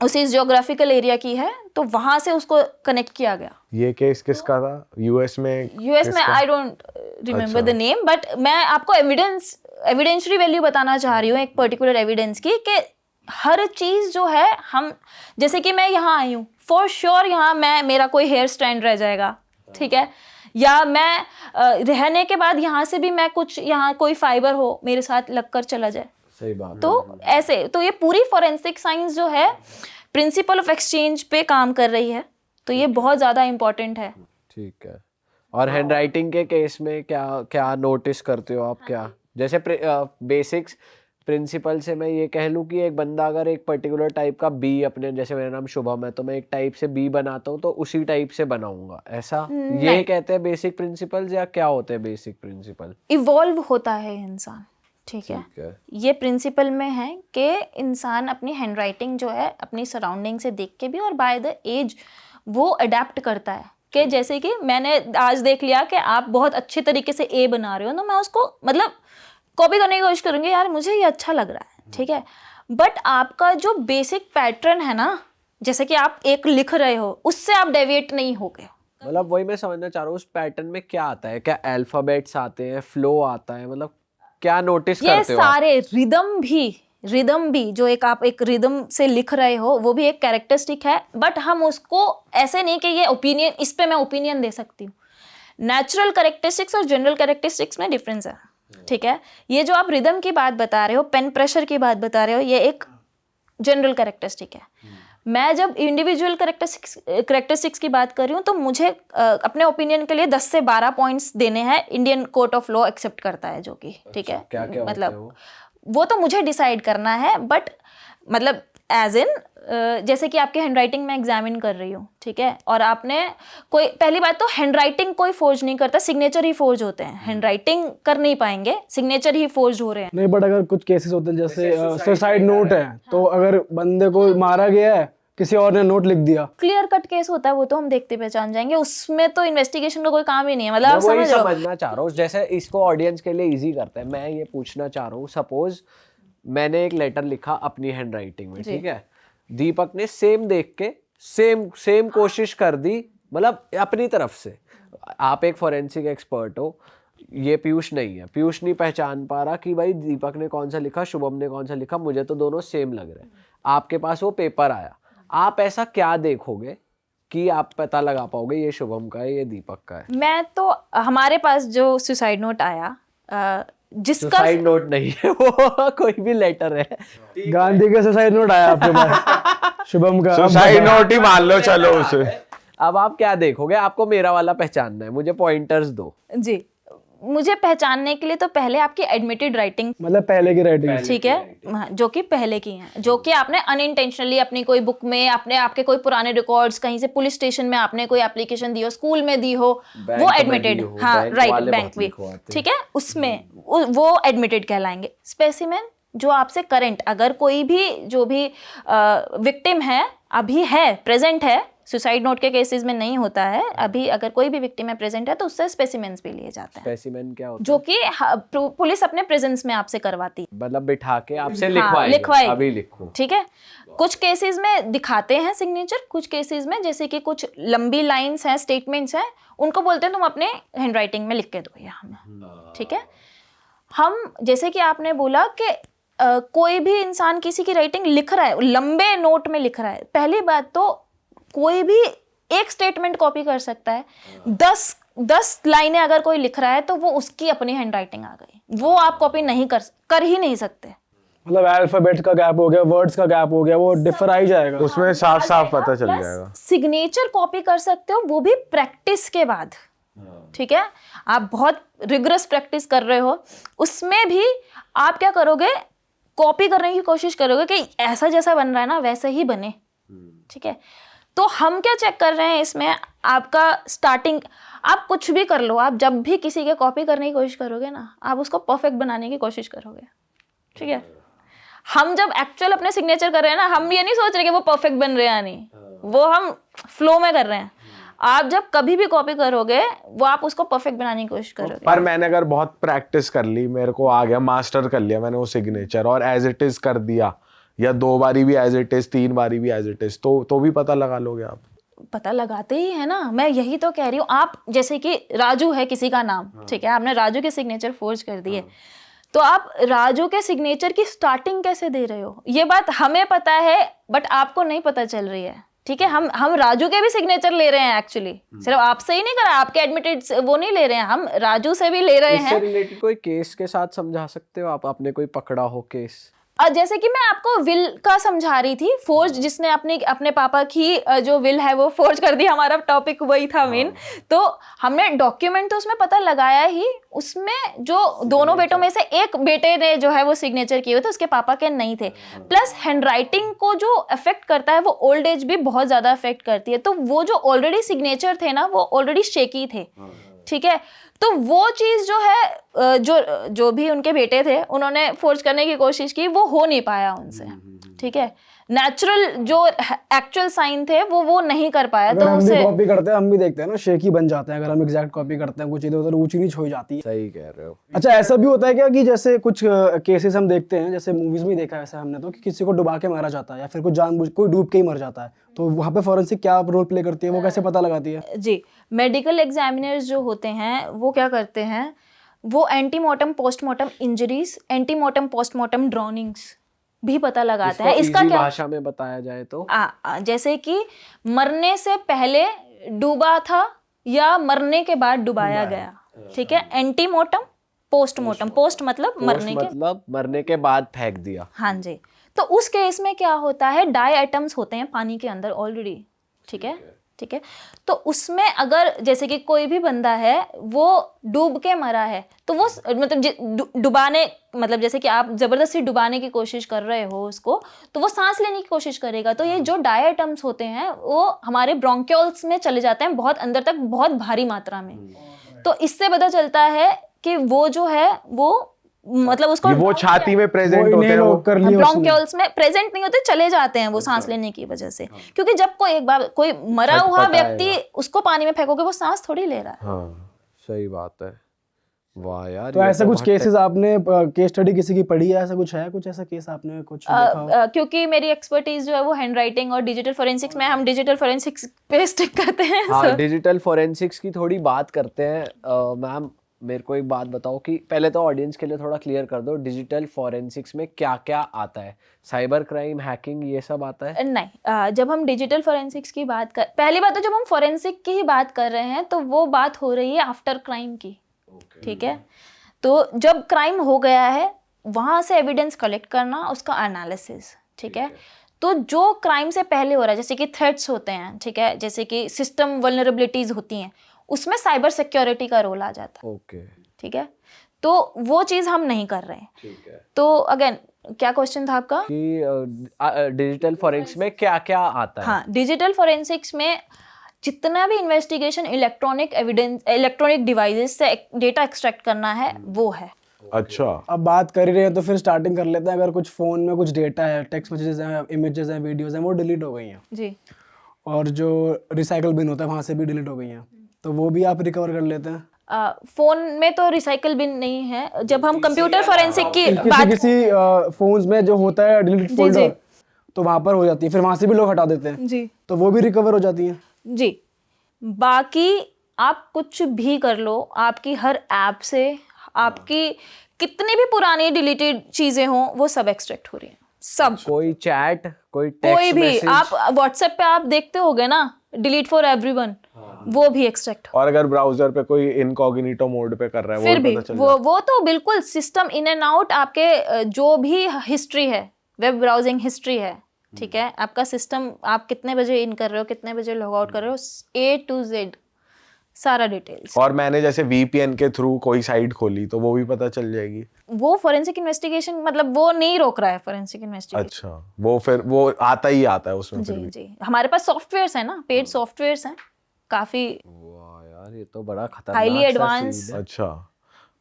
उसी जियोग्राफिकल एरिया की है, तो वहाँ से उसको कनेक्ट किया गया। ये केस किसका था? यूएस में I don't remember the name, but मैं आपको एविडेंशियरी वैल्यू बताना चाह रही हूँ एक पर्टिकुलर एविडेंस की, कि हर चीज़ जो है, हम जैसे कि मैं यहाँ आई हूँ, फॉर श्योर यहाँ मेरा कोई हेयर स्टैंड रह जाएगा, ठीक है, या मैं रहने के बाद यहाँ से भी मैं कुछ, यहाँ कोई फाइबर हो मेरे साथ लगकर चला जाए। सही बात। तो ऐसे, तो ये पूरी फॉरेंसिक साइंस जो है प्रिंसिपल ऑफ एक्सचेंज पे काम कर रही है, तो ये बहुत ज़्यादा इम्पोर्टेंट है। ठीक है। और हैंड राइटिंग के केस में क्या क्या नोटिस करते हो आप? क्या जैसे बेसिक्स प्रिंसिपल से मैं ये कह लूँ कि एक बंदा अगर एक पर्टिकुलर टाइप का बी, अपने जैसे मेरा नाम शुभम है तो मैं एक टाइप से बी बनाता हूँ तो उसी टाइप से बनाऊंगा, ऐसा ये कहते हैं बेसिक प्रिंसिपल्स, या क्या होते हैं बेसिक प्रिंसिपल? इवॉल्व होता है इंसान, ठीक है। ये प्रिंसिपल में है कि इंसान अपनी हैंडराइटिंग जो है अपनी सराउंडिंग से देख के भी, और बाय द एज वो अडेप्ट करता है। कि जैसे कि मैंने आज देख लिया कि आप बहुत अच्छे तरीके से ए बना रहे हो, तो मैं उसको मतलब कॉपी करने की कोशिश करूँगी, यार मुझे ये अच्छा लग रहा है, ठीक है। बट आपका जो बेसिक पैटर्न है ना, जैसे कि आप एक लिख रहे हो, उससे आप डेविएट नहीं हो गए। मतलब वही मैं समझना चाह रहा हूँ, उस पैटर्न में क्या आता है? क्या अल्फाबेट्स आते हैं, फ्लो आता है, मतलब क्या नोटिस करते हो? ये सारे रिदम भी जो आप एक रिदम से लिख रहे हो, वो भी एक कैरेक्टरिस्टिक है, बट हम उसको ऐसे नहीं कि ये ओपिनियन, इस पे मैं ओपिनियन दे सकती हूँ। नेचुरल कैरेक्टरिस्टिक्स और जनरल कैरेक्टरिस्टिक्स में डिफरेंस है, ठीक है। ये जो आप रिदम की बात बता रहे हो, पेन प्रेशर की बात बता रहे हो, ये एक जनरल कैरेक्टरिस्टिक है। मैं जब इंडिविजुअल कैरेक्टरिस्टिक्स की बात कर रही हूँ, तो मुझे अपने ओपिनियन के लिए 10 से 12 पॉइंट्स देने हैं, Indian court of law accept करता है, जो कि ठीक है। क्या क्या मतलब वो तो मुझे डिसाइड करना है, बट मतलब एज इन जैसे कि आपकी हैंडराइटिंग में एग्जामिन कर रही हूँ, ठीक है, और आपने कोई, पहली बात तो हैंडराइटिंग कोई फोर्ज नहीं करता, सिग्नेचर ही फोर्ज होते हैं। हैंडराइटिंग कर नहीं पाएंगे, सिग्नेचर ही फोर्ज हो रहे हैं। नहीं, बट अगर कुछ केसेस होते हैं जैसे सुसाइड नोट है, तो अगर बंदे को मारा गया है, किसी और ने नोट लिख दिया, क्लियर कट केस होता है, वो तो हम देखते पहचान जाएंगे, उसमें तो इन्वेस्टिगेशन का कोई काम ही नहीं है। मतलब आप मैं वही समझ रहे हो? समझना चाह रहा हूँ, जैसे इसको ऑडियंस के लिए इजी करते हैं। मैं ये पूछना चाह रहा हूँ, सपोज मैंने एक लेटर लिखा अपनी हैंडराइटिंग में, ठीक है, दीपक ने सेम देख के सेम कोशिश कर दी, मतलब अपनी तरफ से। आप एक फोरेंसिक एक्सपर्ट हो, ये पीयूष नहीं है, पीयूष नहीं पहचान पा रहा कि भाई दीपक ने कौन सा लिखा, शुभम ने कौन सा लिखा, मुझे तो दोनों सेम लग रहे हैं। आपके पास वो पेपर आया, आप ऐसा क्या देखोगे कि आप पता लगा पाओगे ये शुभम का है, ये दीपक का है? मैं तो, हमारे पास जो सुसाइड नोट आया, जिसका सुसाइड नोट नहीं है वो, कोई भी लेटर है। गांधी का सुसाइड नोट आया आपके पास, शुभम का, सुसाइड नोट ही मान लो, चलो उसे। अब आप क्या देखोगे? आपको मेरा वाला पहचानना है, मुझे पॉइंटर्स दो। जी, मुझे पहचानने के लिए तो पहले आपकी एडमिटेड राइटिंग, मतलब पहले की राइटिंग, ठीक है, हाँ, जो कि पहले की हैं, जो कि आपने अनइंटेंशनली अपनी कोई बुक में, अपने आपके कोई पुराने रिकॉर्ड्स, कहीं से पुलिस स्टेशन में आपने कोई एप्लीकेशन दी हो, स्कूल में दी हो, वो एडमिटेड, हाँ राइट, बैंक भी, ठीक है, उसमें वो एडमिटेड कहलाएंगे। स्पेसिमेन जो आपसे करंट, अगर कोई भी जो भी विक्टिम है, अभी है, प्रेजेंट है, सुसाइड नोट के केसेस में नहीं होता है, अभी अगर कोई भी विक्टिम है, प्रेजेंट है, तो उससे स्पेसिमेंस भी लिए जाते हैं। स्पेसिमेन क्या होता है? जो कि पुलिस अपने प्रेजेंस में आपसे करवाती है, मतलब बिठा के आपसे हाँ, लिखवाएगी, अभी लिखो, ठीक है। कुछ केसेस में दिखाते हैं सिग्नेचर, कुछ केसेस में जैसे कि कुछ लंबी लाइंस हैं, स्टेटमेंट्स हैं, उनको बोलते हैं तुम अपने हैंडराइटिंग में लिख के दो ये हमें, ठीक है। हम, जैसे कि आपने बोला कि कोई भी इंसान किसी की राइटिंग लिख रहा है, लंबे नोट में लिख रहा है, पहली बात तो कोई भी एक स्टेटमेंट कॉपी कर सकता है, 10 लाइनें अगर कोई लिख रहा है तो वो उसकी अपनी हैंडराइटिंग आ गई, वो आप कॉपी नहीं कर ही नहीं सकते। मतलब अल्फाबेट का गैप हो गया, वर्ड्स का गैप हो गया, वो डिफर आ ही जाएगा, उसमें साफ साफ पता चल जाएगा। सिग्नेचर कॉपी कर सकते हो, वो भी प्रैक्टिस के बाद, ठीक है। आप बहुत रिगरस प्रैक्टिस कर रहे हो, उसमें भी आप क्या करोगे, कॉपी करने की कोशिश करोगे कि ऐसा जैसा बन रहा है ना वैसे ही बने, ठीक है। तो हम क्या चेक कर रहे हैं इसमें, आपका स्टार्टिंग, आप कुछ भी कर लो, आप जब भी किसी के कॉपी करने की कोशिश करोगे ना, आप उसको परफेक्ट बनाने की कोशिश करोगे, ठीक है। हम जब एक्चुअल अपने सिग्नेचर कर रहे हैं ना, हम ये नहीं सोच रहे कि वो परफेक्ट बन रहे हैं या नहीं, वो हम फ्लो में कर रहे हैं। आप जब कभी भी कॉपी करोगे, वो आप उसको परफेक्ट बनाने की कोशिश करोगे। पर मैंने अगर बहुत प्रैक्टिस कर ली, मेरे को आ गया, मास्टर कर लिया मैंने वो सिग्नेचर, और एज इट इज कर दिया, या 2 बारी भी एज इट इज, 3 बारी भी एज इट इज, तो भी पता लगा लोगे आप? पता लगाते ही है ना, मैं यही तो कह रही हूँ। आप जैसे कि राजू है किसी का नाम, ठीक है, आपने राजू के सिग्नेचर फोर्ज कर दिए, तो आप राजू के सिग्नेचर की स्टार्टिंग कैसे दे रहे हो, ये बात हमें पता है, बट आपको नहीं पता चल रही है, ठीक है। हम राजू के भी सिग्नेचर ले रहे हैं, एक्चुअली सिर्फ आपसे ही नहीं करा, आपके एडमिटेड वो नहीं ले रहे हैं, हम राजू से भी ले रहे हैं। इससे रिलेटेड कोई केस के साथ समझा सकते हो आप? आपने कोई पकड़ा हो केस? जैसे कि मैं आपको विल का समझा रही थी, फोर्ज, जिसने अपने पापा की जो विल है वो फोर्ज कर दी, हमारा टॉपिक वही था मेन। तो हमने डॉक्यूमेंट तो उसमें पता लगाया ही, उसमें जो दोनों बेटों में से एक बेटे ने जो है वो सिग्नेचर किए हुए थे, उसके पापा के नहीं थे। प्लस हैंडराइटिंग को जो अफेक्ट करता है, वो ओल्ड एज भी बहुत ज्यादा अफेक्ट करती है, तो वो जो ऑलरेडी सिग्नेचर थे ना, वो ऑलरेडी शेकी थे, ठीक है। तो वो चीज जो है, जो भी उनके बेटे थे, उन्होंने फोर्ज करने की कोशिश की, वो हो नहीं पाया उनसे, ठीक है। नेचुरल जो एक्चुअल साइन थे वो नहीं कर पाया। अगर तो हम उसे भी कॉपी करते हैं, हम भी देखते हैं ना, शेक ही बन जाते हैं। अगर हम एग्जैक्ट कॉपी करते हैं, कुछ इधर उधर ऊंची नीच हो जाती है। सही कह रहे हो। अच्छा, ऐसा भी होता है क्या कि जैसे कुछ केसेस हम देखते हैं, जैसे मूवीज में देखा है ऐसा हमने, तो कि किसी को डुबा के मारा जाता है, या फिर कोई जानबूझ कोई डूब के ही मर जाता है, तो वहाँ पे फॉरेंसिक क्या रोल प्ले करती है, वो कैसे पता लगाती है? जी, मेडिकल एग्जामिनर्स जो होते हैं वो क्या करते हैं, वो antemortem postmortem injuries, antemortem postmortem drownings भी पता लगाते हैं। इसका क्या भाषा में बताया जाए तो जैसे कि मरने से पहले डूबा था या मरने के बाद डुबाया गया, ठीक है। एंटीमॉर्टम पोस्टमॉर्टम, पोस्ट मतलब मरने के बाद फेंक दिया, हाँ जी। तो उस केस में क्या होता है, डाई एटम्स होते हैं पानी के अंदर ऑलरेडी, ठीक है। ठीक है। तो उसमें अगर जैसे कि कोई भी बंदा है वो डूब के मरा है तो वो मतलब डुबाने मतलब जैसे कि आप जबरदस्ती डुबाने की कोशिश कर रहे हो उसको, तो वो सांस लेने की कोशिश करेगा। तो ये जो डायटम्स होते हैं वो हमारे ब्रोंक्यूल्स में चले जाते हैं बहुत अंदर तक, बहुत भारी मात्रा में। तो इससे पता चलता है कि वो जो है वो मतलब उसको वो छाती में प्रेजेंट वो होते हैं, inhale वो कर लिया उसने। ब्रोंक्यूल्स में प्रेजेंट नहीं होते, चले जाते हैं वो सांस लेने की वजह से। क्योंकि जब कोई एक बार कोई मरा हुआ व्यक्ति उसको पानी में फेंकोगे वो सांस थोड़ी ले रहा है। हाँ सही बात है। वाह यार, तो ये ऐसा कुछ बहुत केसेस आपने केस स्टडी किसी की पढ़ी है, ऐसा कुछ है, कुछ ऐसा केस आपने कुछ देखा हो? क्योंकि मेरी एक्सपर्टीज जो है वो हैंड राइटिंग और डिजिटल फोरेंसिक्स में, हम डिजिटल फोरेंसिक्स पे स्टिक करते हैं। हाँ, So, डिजिटल फोरेंसिक्स की थोड़ी बात करते हैं। मैम मेरे को एक बात बताओ कि पहले तो ऑडियंस के लिए थोड़ा क्लियर कर दो, डिजिटल फोरेंसिक्स में क्या क्या आता है? साइबर क्राइम, हैकिंग, ये सब आता है? नहीं, जब हम डिजिटल फोरेंसिक्स की बात कर, पहली बात तो जब हम फोरेंसिक की ही बात कर रहे हैं तो वो बात हो रही है आफ्टर क्राइम की, ठीक है। तो जब क्राइम हो गया है वहाँ से एविडेंस कलेक्ट करना, उसका एनालिसिस, ठीक है। तो जो क्राइम से पहले हो रहा है जैसे कि थ्रेट्स होते हैं, ठीक है, जैसे कि सिस्टम वल्नरेबिलिटीज होती हैं, उसमें साइबर सिक्योरिटी का रोल आ जाता है, ओके, ठीक है। तो वो चीज़ हम नहीं कर रहे हैं। ठीक है। तो अगेन क्या क्वेश्चन था आपका? कि डिजिटल फोरेंसिक्स में क्या क्या आता है? हाँ, डिजिटल फोरेंसिक्स में जितना भी investigation electronic evidence, electronic devices से डेटा एक्सट्रैक्ट करना है वो है। अच्छा। अब बात कर ही रहे हैं तो फिर स्टार्टिंग कर लेते हैं। अगर कुछ फ़ोन में कुछ डेटा है, टेक्स्ट मैसेजेस हैं, इमेजेस हैं, वीडियोस हैं, वो डिलीट हो गई हैं, जी, और जो रिसाइकल बिन होता है वहाँ से भी डिलीट हो गई हैं, तो वो भी आप रिकवर कर लेते हैं? फोन में तो रिसाइकल बिन नहीं है। जब हम कंप्यूटर फोरेंसिक की किसी बात, किसी फोन्स में जो होता है डिलीट जी। फोल्डर, तो वहाँ पर हो जाती है, फिर वहाँ से भी लोग हटा देते हैं, जी तो वो भी रिकवर हो जाती हैं? जी, बाकी आप कुछ भी कर लो, आपकी हर ऐप से आपकी कितनी भी पुरानी डिलीटेड चीजें हों वो सब एक्सट्रैक्ट हो रही हैं, सब। कोई चैट, कोई कोई टेक्स्ट भी मैसेज? आप व्हाट्सएप पे आप देखते होगे ना, डिलीट फॉर एवरीवन, वो भी एक्सट्रैक्ट हो। और अगर ब्राउजर पे कोई इनकॉग्निटो मोड पे कर रहा है फिर वो भी पता चल वो तो बिल्कुल सिस्टम इन एंड आउट, आपके जो भी हिस्ट्री है, वेब ब्राउजिंग हिस्ट्री है, ठीक है, आपका सिस्टम, आप कितने बजे इन कर रहे हो, कितने बजे लॉग आउट कर रहे हो, A to Z सारा डिटेल्स। और मैंने जैसे VPN के थ्रू कोई साइट खोली तो वो भी पता चल जाएगी? वो फोरेंसिक इन्वेस्टिगेशन मतलब वो नहीं रोक रहा है फोरेंसिक इन्वेस्टिगेशन। अच्छा, वो फिर वो आता ही आता है उसमें फिर जी भी? जी, हमारे पास सॉफ्टवेयर्स हैं ना, पेड सॉफ्टवेयर्स हैं काफी वाह यार, ये तो बड़ा खतरनाक हाईली सा एडवांस। scene है। अच्छा।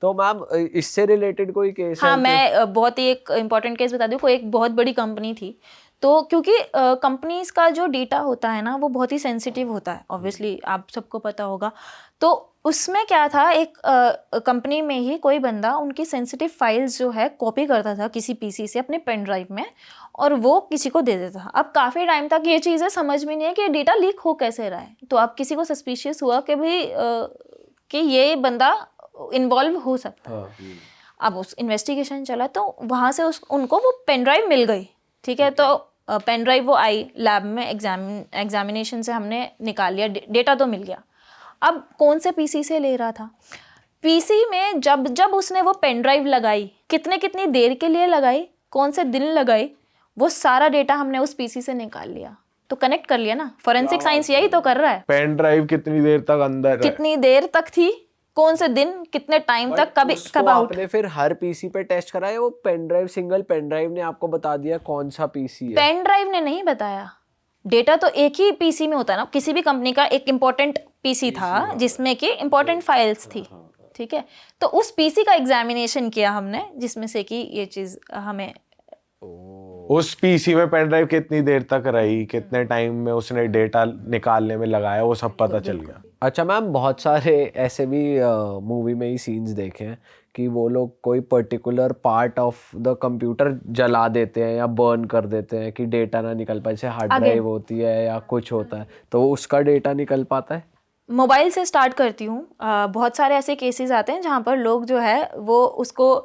तो मैम इससे रिलेटेड कोई केस हाँ, है? मैं बहुत ही एक इम्पॉर्टेंट केस बता दूँ। कोई एक बहुत बड़ी कंपनी थी, तो क्योंकि कंपनीज का जो डेटा होता है ना वो बहुत ही सेंसिटिव होता है, ऑब्वियसली आप सबको पता होगा। तो उसमें क्या था, एक कंपनी में ही कोई बंदा उनकी सेंसिटिव फाइल्स जो है कॉपी करता था किसी पीसी से अपने पेन ड्राइव में, और वो किसी को दे देता था। अब काफ़ी टाइम तक ये चीज़ें समझ में नहीं है कि डेटा लीक हो कैसे रहा है। तो अब किसी को सस्पिशियस हुआ कि भाई कि ये बंदा इन्वॉल्व हो सकता है। अब उस इन्वेस्टिगेशन चला तो वहाँ से उनको वो पेन ड्राइव मिल गई, ठीक है। तो पेन ड्राइव वो आई लैब में, एग्जामिनेशन से हमने निकाल लिया, डेटा तो मिल गया। अब कौन से पीसी से ले रहा था, पीसी में जब उसने वो पेन ड्राइव लगाई, कितनी देर के लिए लगाई, कौन से दिन लगाई, वो सारा डेटा हमने उस पीसी से निकाल लिया। तो कनेक्ट कर लिया ना, फोरेंसिक साइंस यही तो कर रहा है। पेन ड्राइव कितनी देर तक अंदर है? कितनी देर तक थी, कौन से दिन, कितने टाइम तक, कब आउट। आपने फिर हर पीसी पे टेस्ट कराया? वो pen drive, single pen drive ने आपको बता दिया कौन सा पीसी है? पेन ड्राइव ने नहीं बताया, डेटा तो एक ही पीसी में होता है ना। किसी भी कंपनी का एक इम्पोर्टेंट पीसी था जिसमें कि इम्पोर्टेंट फाइल्स थी, ठीक है। तो उस पीसी का एग्जामिनेशन किया हमने, जिसमें से कि ये चीज़ हमें। उस पीसी में पेन ड्राइव कितनी देर तक रही, कितने टाइम में उसने डेटा निकालने में लगाया, वो सब पता चल गया? अच्छा मैम, बहुत सारे ऐसे भी मूवी में ही सीन्स देखे हैं कि वो लोग कोई particular part of the computer जला देते हैं या बर्न कर देते हैं कि डेटा ना निकल पाए। जैसे हार्ड ड्राइव होती है या कुछ होता है, तो उसका डेटा निकल पाता है? मोबाइल से स्टार्ट करती हूँ। बहुत सारे ऐसे केसेस आते हैं जहाँ पर लोग जो है वो उसको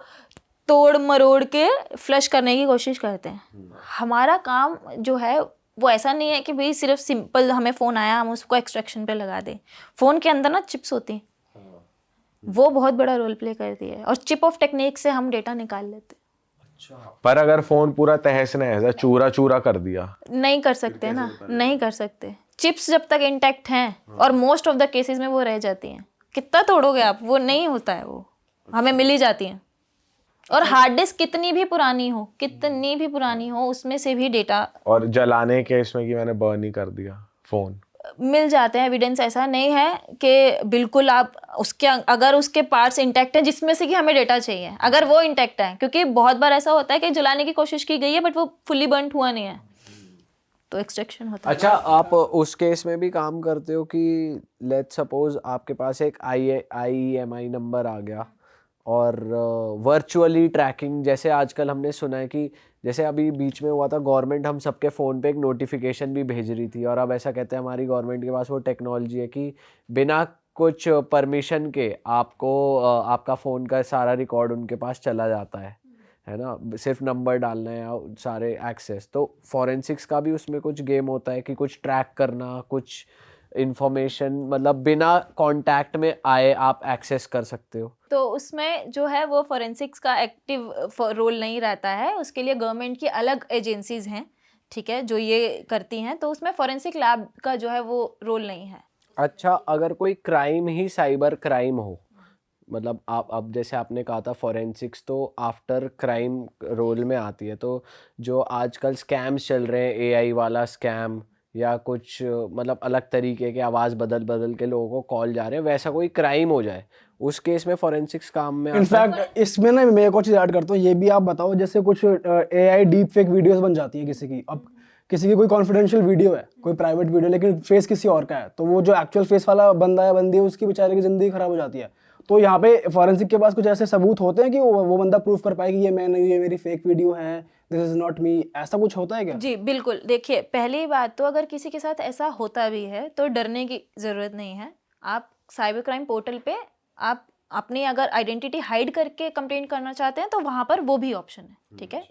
तोड़ मरोड़ के फ्लश करने की कोशिश करते हैं। हमारा काम जो है वो ऐसा नहीं है कि भाई सिर्फ सिंपल हमें फ़ोन आया हम उसको एक्सट्रैक्शन पे लगा दें। फ़ोन के अंदर ना चिप्स होती हैं, वो बहुत बड़ा रोल प्ले करती है, और चिप ऑफ टेक्निक से हम डेटा निकाल लेते हैं। पर अगर फोन पूरा तहस नहस है, चूरा चूरा कर दिया, नहीं कर सकते ना, नहीं कर सकते। चिप्स जब तक इंटैक्ट हैं और मोस्ट ऑफ द केसेस में वो रह जाती हैं, कितना तोड़ोगे आप, वो नहीं होता है, वो हमें मिल ही जाती हैं। और हार्ड डिस्क कितनी भी पुरानी हो उसमें से भी डेटा और जलाने के इसमें कि मैंने बर्न ही कर दिया फोन, मिल जाते हैं। एविडेंस ऐसा नहीं है कि बिल्कुल आप उसके, अगर उसके पार्ट्स इंटैक्ट हैं जिसमें से कि हमें डेटा चाहिए, अगर वो इंटैक्ट है, क्योंकि बहुत बार ऐसा होता है कि जलाने की कोशिश की गई है बट वो फुल्ली बर्न हुआ नहीं है, तो एक्सट्रैक्शन होता है। अच्छा, आप उस केस में भी काम करते हो कि लेट्स सपोज आपके पास एक IEMI नंबर आ गया और वर्चुअली ट्रैकिंग, जैसे आजकल हमने सुना है कि जैसे अभी बीच में हुआ था, गवर्नमेंट हम सबके फ़ोन पे एक नोटिफिकेशन भी भेज रही थी, और अब ऐसा कहते हैं हमारी गवर्नमेंट के पास वो टेक्नोलॉजी है कि बिना कुछ परमिशन के आपको आपका फ़ोन का सारा रिकॉर्ड उनके पास चला जाता है ना, सिर्फ नंबर डालना है या सारे एक्सेस। तो फॉरेंसिक्स का भी उसमें कुछ गेम होता है कि कुछ ट्रैक करना, कुछ इंफॉर्मेशन, मतलब बिना कांटेक्ट में आए आप एक्सेस कर सकते हो। तो उसमें जो है वो फॉरेंसिक्स का एक्टिव रोल नहीं रहता है, उसके लिए गवर्नमेंट की अलग एजेंसीज हैं, ठीक है, जो ये करती हैं, तो उसमें फॉरेंसिक लैब का जो है वो रोल नहीं है। अच्छा, अगर कोई क्राइम ही साइबर क्राइम हो, मतलब आप अब जैसे आपने कहा था फॉरेंसिक्स तो आफ्टर क्राइम रोल में आती है, तो जो आजकल स्कैम्स चल रहे हैं, AI वाला स्कैम या कुछ मतलब अलग तरीके के आवाज़ बदल बदल के लोगों को कॉल जा रहे हैं, वैसा कोई क्राइम हो जाए, उस केस में फॉरेंसिक्स काम में आता है? इनफैक्ट इसमें ना मैं एक और चीज़ ऐड करता हूँ, ये भी आप बताओ, जैसे कुछ AI डीप फेक वीडियोस बन जाती हैं किसी की। अब किसी की कोई कॉन्फिडेंशियल वीडियो है, कोई प्राइवेट वीडियो, लेकिन फेस किसी और का है, तो वो जो एक्चुअल फेस वाला बंदा या बंदी है उसकी बेचारे की ज़िंदगी खराब हो जाती है। तो यहाँ पे फॉरेंसिक के पास कुछ ऐसे सबूत होते हैं कि वो बंदा प्रूफ कर पाए कि ये मैं नहीं, ये मेरी फेक वीडियो है, दिस इज नॉट मी, ऐसा कुछ होता है क्या? जी बिल्कुल, देखिए पहली बात तो अगर किसी के साथ ऐसा होता भी है तो डरने की ज़रूरत नहीं है। आप साइबर क्राइम पोर्टल पे आप अपनी अगर आइडेंटिटी हाइड करके कंप्लेंट करना चाहते हैं तो वहाँ पर वो भी ऑप्शन है, ठीक है।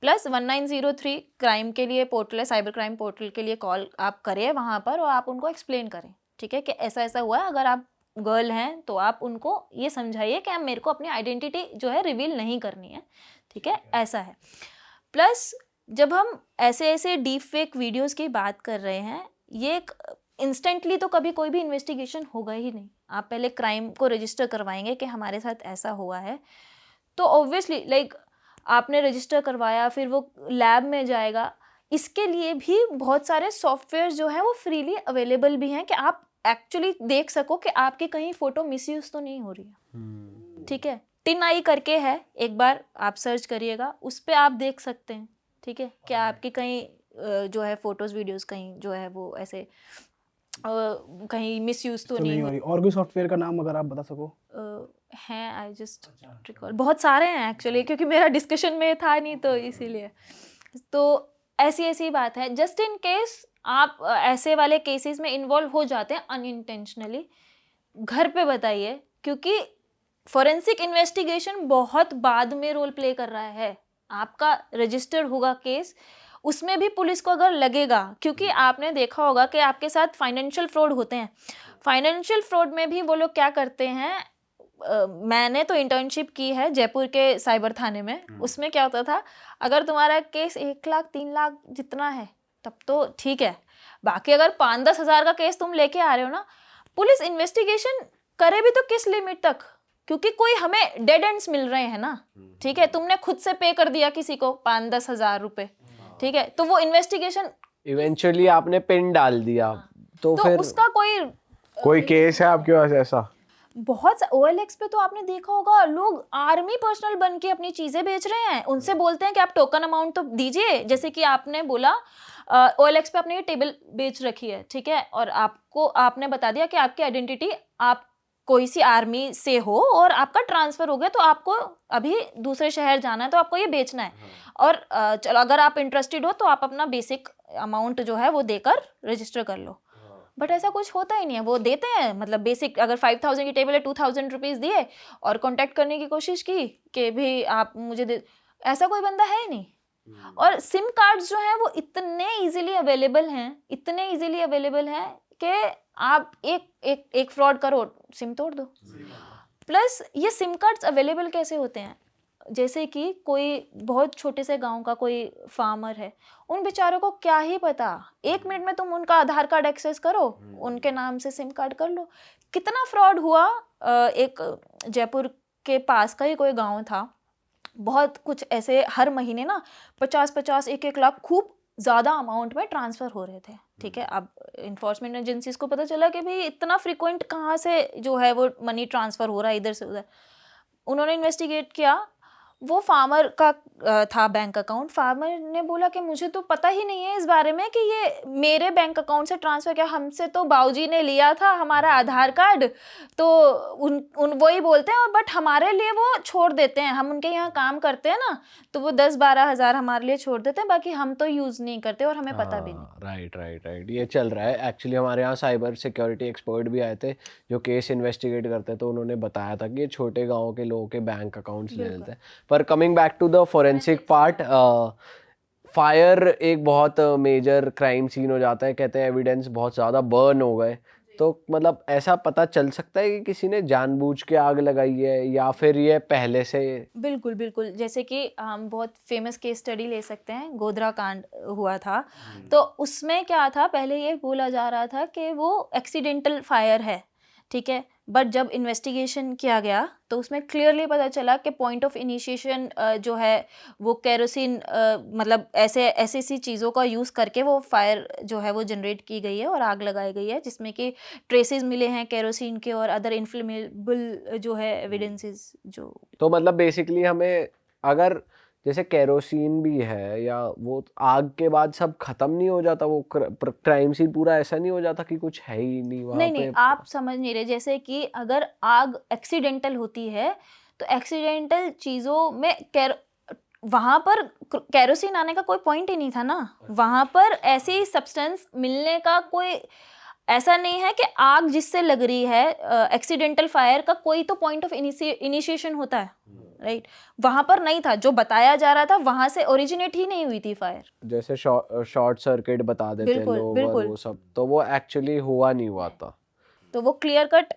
प्लस 1903 क्राइम के लिए पोर्टल है, साइबर क्राइम पोर्टल के लिए कॉल आप करें वहाँ पर और आप उनको एक्सप्लेन करें, ठीक है, कि ऐसा ऐसा हुआ है। अगर आप गर्ल हैं तो आप उनको ये समझाइए कि मेरे को अपनी आइडेंटिटी जो है रिवील नहीं करनी है, ठीक है, ऐसा है। प्लस जब हम ऐसे ऐसे डीप फेक वीडियोज़ की बात कर रहे हैं, ये एक इंस्टेंटली तो कभी कोई भी इन्वेस्टिगेशन होगा ही नहीं। आप पहले क्राइम को रजिस्टर करवाएंगे कि हमारे साथ ऐसा हुआ है, तो ऑब्वियसली लाइक आपने रजिस्टर करवाया, फिर वो लैब में जाएगा। इसके लिए भी बहुत सारे सॉफ्टवेयर जो हैं वो फ्रीली अवेलेबल भी हैं कि आप एक्चुअली देख सको कि आपकी कहीं फ़ोटो मिसयूज़ तो नहीं हो रही है, ठीक है। TinEye करके है, एक बार आप सर्च करिएगा, उस पर आप देख सकते हैं, ठीक है, कि आपकी कहीं जो है फ़ोटोज़ वीडियोज़ कहीं जो है वो ऐसे कहीं मिसयूज़ तो नहीं हो रही। और कोई सॉफ्टवेयर का नाम अगर आप बता सको? हैं, आई जस्ट रिकॉल, बहुत सारे हैं एक्चुअली, क्योंकि मेरा डिस्कशन में था नहीं तो इसीलिए। तो ऐसी ऐसी बात है, जस्ट इन केस आप ऐसे वाले केसेस में इन्वॉल्व हो जाते हैं अनइंटेंशनली, घर पे बताइए, क्योंकि फॉरेंसिक इन्वेस्टिगेशन बहुत बाद में रोल प्ले कर रहा है। आपका रजिस्टर्ड होगा केस, उसमें भी पुलिस को अगर लगेगा, क्योंकि आपने देखा होगा कि आपके साथ फाइनेंशियल फ्रॉड होते हैं। फाइनेंशियल फ्रॉड में भी वो लोग क्या करते हैं, मैंने तो इंटर्नशिप की है जयपुर के साइबर थाने में, उसमें क्या होता था, अगर तुम्हारा केस 1 लाख 3 लाख जितना है तब तो ठीक है, बाकी अगर 5-10 हज़ार का केस तुम लेके आ रहे हो ना, पुलिस इन्वेस्टिगेशन करे भी तो किस लिमिट तक, क्योंकि कोई हमें डेड एंड्स मिल रहे हैं ना, ठीक है, तुमने खुद से पे कर दिया किसी को 5-10 हज़ार रुपए, ठीक है, तो वो इन्वेस्टिगेशन इवेंचुअली आपने पिन डाल दिया, तो फिर उसका कोई केस है आपके पास ऐसा? बहुत OLX पे तो आपने देखा होगा, लोग आर्मी पर्सनल बन के अपनी चीज़ें बेच रहे हैं, उनसे बोलते हैं कि आप टोकन अमाउंट तो दीजिए, जैसे कि आपने बोला OLX पे आपने ये टेबल बेच रखी है, ठीक है, और आपने बता दिया कि आपकी आइडेंटिटी आप कोई सी आर्मी से हो और आपका ट्रांसफ़र हो गया, तो आपको अभी दूसरे शहर जाना है, तो आपको ये बेचना है, और चलो अगर आप इंटरेस्टेड हो तो आप अपना बेसिक अमाउंट जो है वो देकर रजिस्टर कर लो। बट ऐसा कुछ होता ही नहीं है, वो देते हैं, मतलब बेसिक अगर 5000 की टेबल है 2000 रुपीज़ दिए और कांटेक्ट करने की कोशिश की कि भी आप मुझे दे, ऐसा कोई बंदा है ही नहीं। और सिम कार्ड्स जो हैं वो इतने इजीली अवेलेबल हैं कि आप एक फ्रॉड करो, सिम तोड़ दो। प्लस ये सिम कार्ड्स अवेलेबल कैसे होते हैं, जैसे कि कोई बहुत छोटे से गांव का कोई फार्मर है, उन बेचारों को क्या ही पता, 1 मिनट में तुम उनका आधार कार्ड एक्सेस करो, उनके नाम से सिम कार्ड कर लो। कितना फ्रॉड हुआ। एक जयपुर के पास का ही कोई गांव था, बहुत कुछ ऐसे हर महीने ना 50-50 1-1 लाख खूब ज़्यादा अमाउंट में ट्रांसफ़र हो रहे थे, ठीक है। अब इन्फोर्समेंट एजेंसीज को पता चला कि भाई इतना फ्रिक्वेंट कहाँ से जो है वो मनी ट्रांसफ़र हो रहा है इधर से उधर। उन्होंने इन्वेस्टिगेट किया, वो फार्मर का था बैंक अकाउंट। फार्मर ने बोला कि मुझे तो पता ही नहीं है इस बारे में कि ये मेरे बैंक अकाउंट से ट्रांसफ़र किया, हमसे तो बाऊजी ने लिया था हमारा आधार कार्ड, तो उन वही बोलते हैं, और बट हमारे लिए वो छोड़ देते हैं, हम उनके यहाँ काम करते हैं ना, तो वो 10-12 हज़ार हमारे लिए छोड़ देते हैं, बाकी हम तो यूज़ नहीं करते और हमें पता भी नहीं। राइट, ये चल रहा है एक्चुअली। हमारे यहाँ साइबर सिक्योरिटी एक्सपर्ट भी आए थे जो केस इन्वेस्टिगेट करते हैं, तो उन्होंने बताया था कि ये छोटे गाँव के लोगों के बैंक अकाउंट्स ले लेते हैं। पर coming back to the forensic part, fire एक बहुत मेजर क्राइम सीन हो जाता है, कहते हैं एविडेंस बहुत ज़्यादा बर्न हो गए, तो मतलब ऐसा पता चल सकता है कि किसी ने जानबूझ के आग लगाई है या फिर ये पहले से? बिल्कुल बिल्कुल, जैसे कि हम बहुत फेमस केस स्टडी ले सकते हैं, गोधरा कांड हुआ था। तो उसमें क्या था, पहले ये बोला जा रहा था कि वो एक्सीडेंटल फायर है, ठीक है, बट जब इन्वेस्टिगेशन किया गया तो उसमें क्लियरली पता चला कि पॉइंट ऑफ इनिशिएशन जो है वो केरोसिन, मतलब ऐसी चीज़ों का यूज़ करके वो फायर जो है वो जनरेट की गई है और आग लगाई गई है, जिसमें कि ट्रेसेस मिले हैं केरोसिन के और अदर इन्फ्लेमेबल जो है एविडेंसेस जो। तो मतलब बेसिकली हमें, अगर जैसे केरोसिन भी है या वो आग के बाद सब खत्म नहीं हो जाता, वो क्राइम सीन पूरा ऐसा नहीं हो जाता कि कुछ है ही नहीं वहाँ पे? नहीं, आप समझ नहीं रहे। जैसे कि अगर आग एक्सीडेंटल होती है तो एक्सीडेंटल चीज़ों में वहाँ पर केरोसिन आने का कोई पॉइंट ही नहीं था ना। वहाँ पर ऐसी सब्सटेंस मिलने का कोई ऐसा नहीं है कि आग जिससे लग रही है, एक्सीडेंटल फायर का कोई तो पॉइंट ऑफ इनिशिएशन होता है, राइट। वहां पर नहीं था, जो बताया जा रहा था वहां से ओरिजिनेट ही नहीं हुई थी फायर। जैसे शॉर्ट सर्किट बता देते हैं बिल्कुल, लोग और बिल्कुल। वो सब, तो वो एक्चुअली हुआ नहीं हुआ था। तो वो clear cut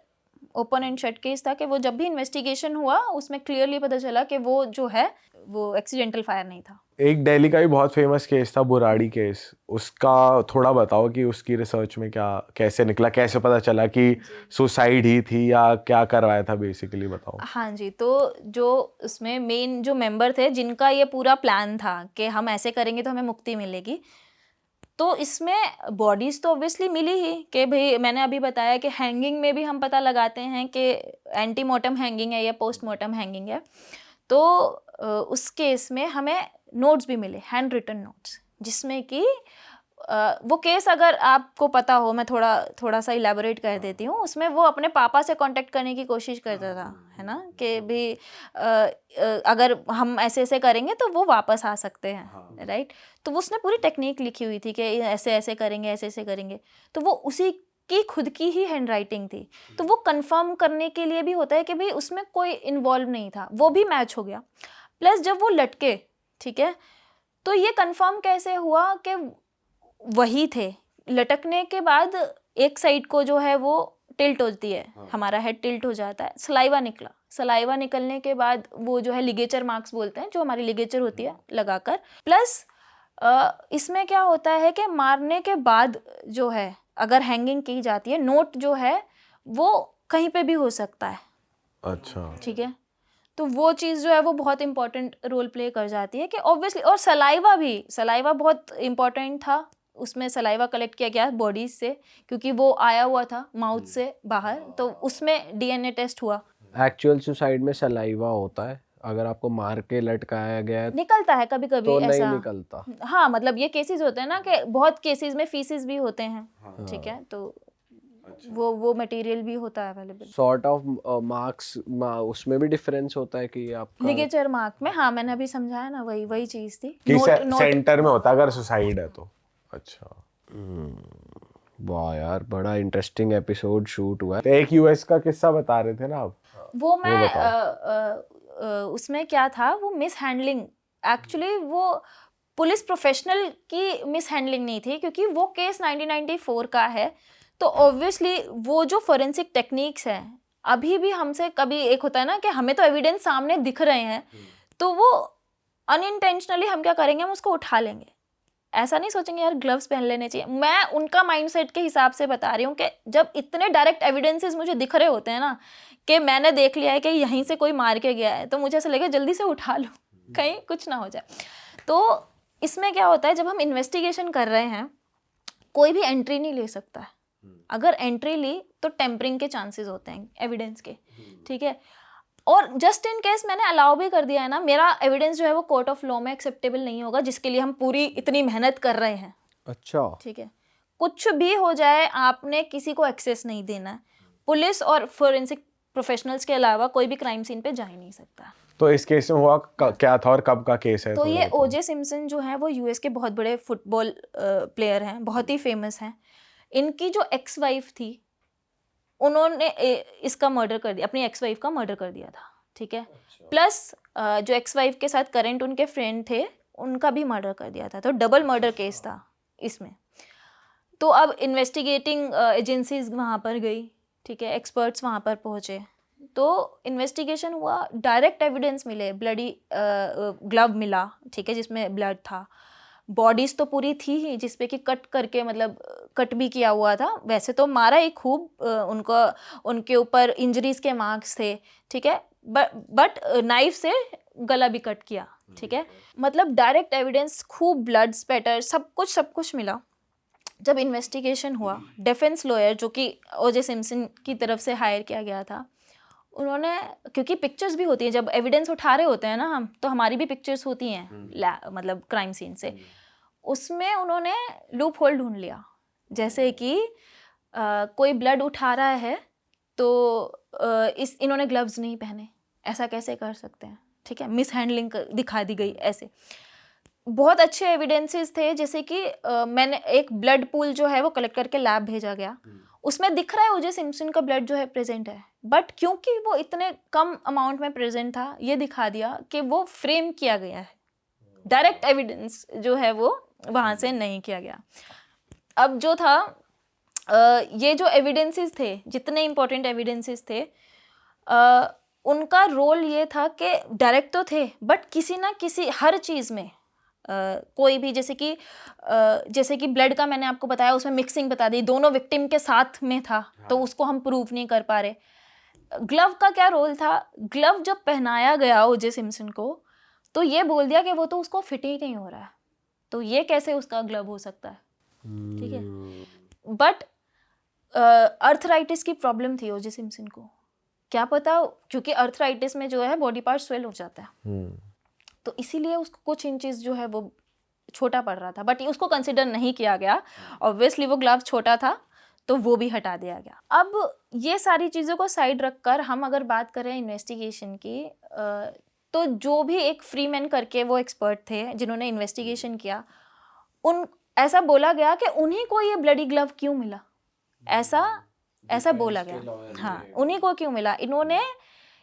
open and shut case था कि वो जब भी इन्वेस्टिगेशन हुआ उसमें क्लियरली पता चला कि वो जो है वो एक्सीडेंटल फायर नहीं था। एक दिल्ली का भी बहुत फेमस केस था, बुराड़ी केस, उसका थोड़ा बताओ कि उसकी रिसर्च में क्या कैसे निकला, कैसे पता चला कि सुसाइड ही थी या क्या करवाया था, बेसिकली बताओ। हाँ जी, तो जो उसमें मेन जो मेंबर थे जिनका ये पूरा प्लान था कि हम ऐसे करेंगे तो हमें मुक्ति मिलेगी, तो इसमें बॉडीज़ तो ऑब्वियसली मिली ही कि भाई मैंने अभी बताया कि हैंगिंग में भी हम पता लगाते हैं कि एंटीमोर्टम हैंगिंग है या पोस्टमॉर्टम हैंगिंग है। तो उस केस में हमें नोट्स भी मिले, हैंड रिटन नोट्स, जिसमें कि वो केस अगर आपको पता हो, मैं थोड़ा सा इलेबोरेट कर देती हूँ। उसमें वो अपने पापा से कांटेक्ट करने की कोशिश करता था, है ना, कि भी अगर हम ऐसे ऐसे करेंगे तो वो वापस आ सकते हैं, राइट। तो वो उसने पूरी टेक्निक लिखी हुई थी कि ऐसे ऐसे करेंगे, ऐसे ऐसे करेंगे। तो वो उसी की खुद की ही हैंड राइटिंग थी। तो वो कंफर्म करने के लिए भी होता है कि भाई उसमें कोई इन्वॉल्व नहीं था, वो भी मैच हो गया। प्लस जब वो लटके, ठीक है, तो ये कंफर्म कैसे हुआ कि वही थे। लटकने के बाद एक साइड को जो है वो टिल्ट होती है, हमारा हेड टिल्ट हो जाता है, सलाइवा निकला। सलाइवा निकलने के बाद वो जो है लिगेचर मार्क्स बोलते हैं, जो हमारी लिगेचर होती है लगाकर। प्लस इसमें क्या होता है कि मारने के बाद जो है अगर हैंगिंग की जाती है, नोट जो है वो कहीं पे भी हो सकता है। अच्छा, ठीक है, तो वो चीज़ जो है वो बहुत इंपॉर्टेंट रोल प्ले कर जाती है कि ऑब्वियसली। और सलाइवा बहुत इंपॉर्टेंट था। उसमें सलाइवा कलेक्ट किया गया बॉडीज से, क्योंकि वो आया हुआ था माउथ से बाहर, तो उसमें डीएनए टेस्ट हुआ। एक्चुअल सुसाइड में सलाइवा होता है, अगर आपको मार के लटकाया गया है निकलता है कभी कभी तो ऐसा, नहीं निकलता। हाँ, मतलब ये केसेस होते हैं ना कि बहुत केसेस में फीसिस भी होते हैं, ठीक है, तो वो मटेरियल भी होता है अवेलेबल। सॉर्ट ऑफ मार्क्स उसमें भी डिफरेंस होता है कि आपका लिगेचर मार्क में, हाँ, मैंने अभी समझाया ना, वही चीज़ थी। कि सेंटर में होता अगर सुसाइड है तो। अच्छा, वाह यार, बड़ा इंटरेस्टिंग एपिसोड शूट हुआ है। तो एक यूएस का किस्सा बता रहे थे ना आप, वो मैं उसमें क्या था, वो मिस हैंडलिंग, एक्चुअली वो पुलिस प्रोफेशनल की मिस हैंडलिंग नहीं थी, क्योंकि वो केस 1994 का है। तो ऑब्वियसली वो जो फोरेंसिक टेक्निक्स हैं अभी भी हमसे, कभी एक होता है ना कि हमें तो एविडेंस सामने दिख रहे हैं, तो वो अनइंटेंशनली हम क्या करेंगे, हम उसको उठा लेंगे। ऐसा नहीं सोचेंगे यार ग्लव्स पहन लेने चाहिए। मैं उनका माइंडसेट के हिसाब से बता रही हूँ कि जब इतने डायरेक्ट एविडेंसेस मुझे दिख रहे होते हैं ना, कि मैंने देख लिया है कि यहीं से कोई मार के गया है, तो मुझे ऐसा लगेगा जल्दी से उठा लो, कहीं कुछ ना हो जाए। तो इसमें क्या होता है, जब हम इन्वेस्टिगेशन कर रहे हैं, कोई भी एंट्री नहीं ले सकता है। अगर एंट्री ली तो टेम्परिंग के चांसेस होते हैं एविडेंस के, ठीक है। और जस्ट इन केस मैंने अलाउ भी कर दिया है ना, मेरा एविडेंस जो है वो कोर्ट ऑफ लॉ में एक्सेप्टेबल नहीं होगा, जिसके लिए हम पूरी इतनी मेहनत कर रहे हैं, अच्छा, ठीक है। कुछ भी हो जाए, आपने किसी को एक्सेस नहीं देना है। पुलिस और फोरेंसिक प्रोफेशनल्स के अलावा कोई भी क्राइम सीन पे जा ही नहीं सकता। तो इस केस में हुआ क्या था और कब का केस है? तो थोड़ा ये बताओ। ओजे सिम्पसन जो है वो यूएस के बहुत बड़े फुटबॉल प्लेयर हैं, बहुत ही फेमस हैं। इनकी जो एक्स वाइफ थी, उन्होंने इसका मर्डर कर दिया, अपनी एक्स वाइफ का मर्डर कर दिया था, ठीक है। प्लस जो एक्स वाइफ के साथ करंट उनके फ्रेंड थे, उनका भी मर्डर कर दिया था। तो डबल मर्डर केस था इसमें। तो अब इन्वेस्टिगेटिंग एजेंसीज वहाँ पर गई, ठीक है, एक्सपर्ट्स वहाँ पर पहुँचे, तो इन्वेस्टिगेशन हुआ, डायरेक्ट एविडेंस मिले, ब्लडी ग्लव मिला, ठीक है, जिसमें ब्लड था। बॉडीज तो पूरी थी ही, जिसपे कि कट करके, मतलब कट भी किया हुआ था। वैसे तो मारा ही खूब, उनको उनके ऊपर इंजरीज के मार्क्स थे, ठीक है, बट नाइफ से गला भी कट किया, ठीक है। मतलब डायरेक्ट एविडेंस, खूब ब्लड स्पैटर, सब कुछ मिला। जब इन्वेस्टिगेशन हुआ, डिफेंस लॉयर जो कि ओजे सिम्पसन की तरफ से हायर किया गया था, उन्होंने, क्योंकि पिक्चर्स भी होती हैं, जब एविडेंस उठा रहे होते हैं ना हम, तो हमारी भी पिक्चर्स होती हैं मतलब क्राइम सीन से, उसमें उन्होंने लूप होल ढूंढ लिया। जैसे कि कोई ब्लड उठा रहा है तो इन्होंने ग्लव्स नहीं पहने, ऐसा कैसे कर सकते हैं, ठीक है, मिस हैंडलिंग दिखा दी गई। ऐसे बहुत अच्छे एविडेंसेस थे, जैसे कि मैंने एक ब्लड पूल जो है वो कलेक्ट करके लैब भेजा गया, उसमें दिख रहा है ओजे सिम्पसन का ब्लड जो है प्रेजेंट है, बट क्योंकि वो इतने कम अमाउंट में प्रेजेंट था, ये दिखा दिया कि वो फ्रेम किया गया है। डायरेक्ट एविडेंस जो है वो वहाँ से नहीं किया गया। अब जो था, ये जो एविडेंसेस थे, जितने इंपॉर्टेंट एविडेंसेस थे, उनका रोल ये था कि डायरेक्ट तो थे, बट किसी ना किसी हर चीज़ में कोई भी, जैसे कि ब्लड का मैंने आपको बताया, उसमें मिक्सिंग बता दी, दोनों विक्टिम के साथ में था, तो उसको हम प्रूव नहीं कर पा रहे। ग्लव का क्या रोल था, ग्लव जब पहनाया गया ओजे सिम्पसन को, तो ये बोल दिया कि वो तो उसको फिट ही नहीं हो रहा है, तो ये कैसे उसका ग्लव हो सकता है, ठीक है। बट अर्थराइटिस की प्रॉब्लम थी ओजे सिम्पसन को, क्या पता, क्योंकि अर्थराइटिस में जो है बॉडी पार्ट स्वेल हो जाता है, तो इसीलिए उसको कुछ इंचेस जो है वो छोटा पड़ रहा था, बट उसको कंसिडर नहीं किया गया। ऑब्वियसली वो ग्लव छोटा था, तो वो भी हटा दिया गया। अब ये सारी चीज़ों को साइड रखकर हम अगर बात करें इन्वेस्टिगेशन की, तो जो भी एक फ्रीमैन करके वो एक्सपर्ट थे जिन्होंने इन्वेस्टिगेशन किया, ऐसा बोला गया कि उन्हीं को ये ब्लडी ग्लव क्यों मिला, ऐसा बोला गया, हाँ, उन्हीं को क्यों मिला। इन्होंने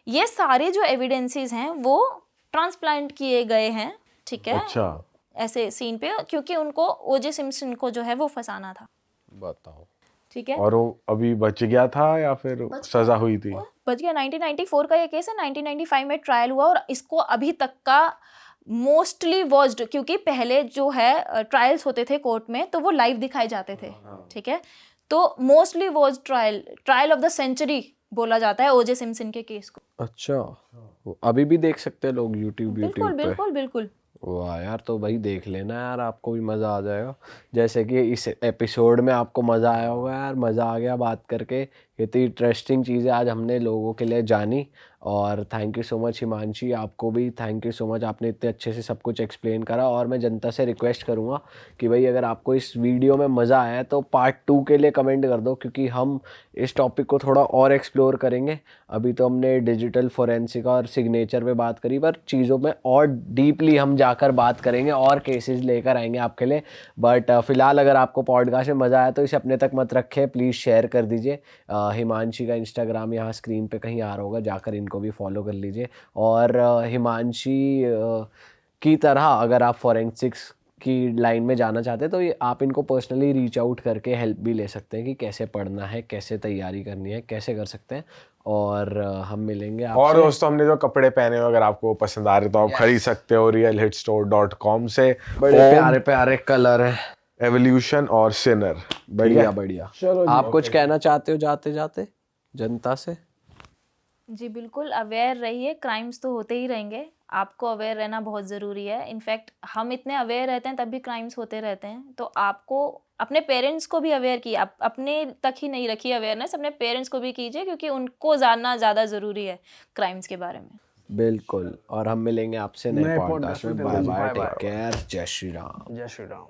ये सारे जो एविडेंसेस हैं वो ट्रांसप्लांट किए गए हैं, ठीक है, अच्छा, ऐसे सीन पे, क्योंकि उनको ओजे सिम्पसन को जो है वो फंसाना था, बताओ। ठीक है। और वो अभी बच गया था या फिर सजा हुई थी? बच गया। 1994 का ये केस है, 1995 में ट्रायल हुआ, और इसको अभी तक का मोस्टली वॉच्ड, क्योंकि पहले जो है ट्रायल्स होते थे कोर्ट में, तो वो लाइव दिखाए जाते थे, ठीक है, तो mostly watched trial of the century बोला जाता है ओजे सिम्पसन के केस को। अच्छा, अभी भी देख सकते हैं लोग यूट्यूब बिल्कुल पे? बिल्कुल बिल्कुल। वाह यार, तो भाई देख लेना यार, आपको भी मज़ा आ जाएगा, जैसे कि इस एपिसोड में आपको मज़ा आया होगा यार। मज़ा आ गया बात करके, इतनी इंटरेस्टिंग चीज़ें आज हमने लोगों के लिए जानी। और thank you so much Himanshi, आपको भी थैंक यू सो मच, आपने इतने अच्छे से सब कुछ एक्सप्लेन करा। और मैं जनता से रिक्वेस्ट करूँगा कि भाई अगर आपको इस वीडियो में मज़ा आया तो पार्ट 2 के लिए कमेंट कर दो, क्योंकि हम इस टॉपिक को थोड़ा और एक्सप्लोर करेंगे। अभी तो हमने डिजिटल फोरेंसिक और सिग्नेचर पे बात करी, पर चीज़ों में और डीपली हम जाकर बात करेंगे और केसेस लेकर आएंगे आपके लिए। बट फ़िलहाल अगर आपको पॉडकास्ट में मज़ा आया तो इसे अपने तक मत रखें, प्लीज़ शेयर कर दीजिए। हिमांशी का इंस्टाग्राम यहाँ स्क्रीन पे कहीं आ रहा होगा, जाकर इनको भी फॉलो कर लीजिए। और हिमांशी की तरह अगर आप फोरेंसिक्स की लाइन में जाना चाहते हैं तो ये आप इनको पर्सनली रीच आउट करके हेल्प भी ले सकते हैं कि कैसे पढ़ना है, कैसे तैयारी करनी है, कैसे कर सकते हैं। और हम मिलेंगे और आपसे। दोस्तों हमने जो कपड़े पहने हुए अगर आपको पसंद आ रहे तो आप खरीद सकते हो realhitstore.com से। बड़े प्यारे प्यारे कलर हैं, एवोल्यूशन और सिनर। बढ़िया बढ़िया। चलो जी, आप कुछ कहना चाहते हो जाते जाते जनता से? जी बिल्कुल, अवेयर रहिए, क्राइम्स तो होते ही रहेंगे, आपको अवेयर रहना बहुत ज़रूरी है। इनफैक्ट हम इतने अवेयर रहते हैं तब भी क्राइम्स होते रहते हैं, तो आपको अपने पेरेंट्स को भी अवेयर किए, आप अपने तक ही नहीं रखिए अवेयरनेस, अपने पेरेंट्स को भी कीजिए क्योंकि उनको जानना ज़्यादा ज़रूरी है क्राइम्स के बारे में। बिल्कुल। और हम मिलेंगे आपसे नए नए पॉडकास्ट podcast में। में। बाय बाय, टेक केयर, जय श्री राम। जय श्री राम।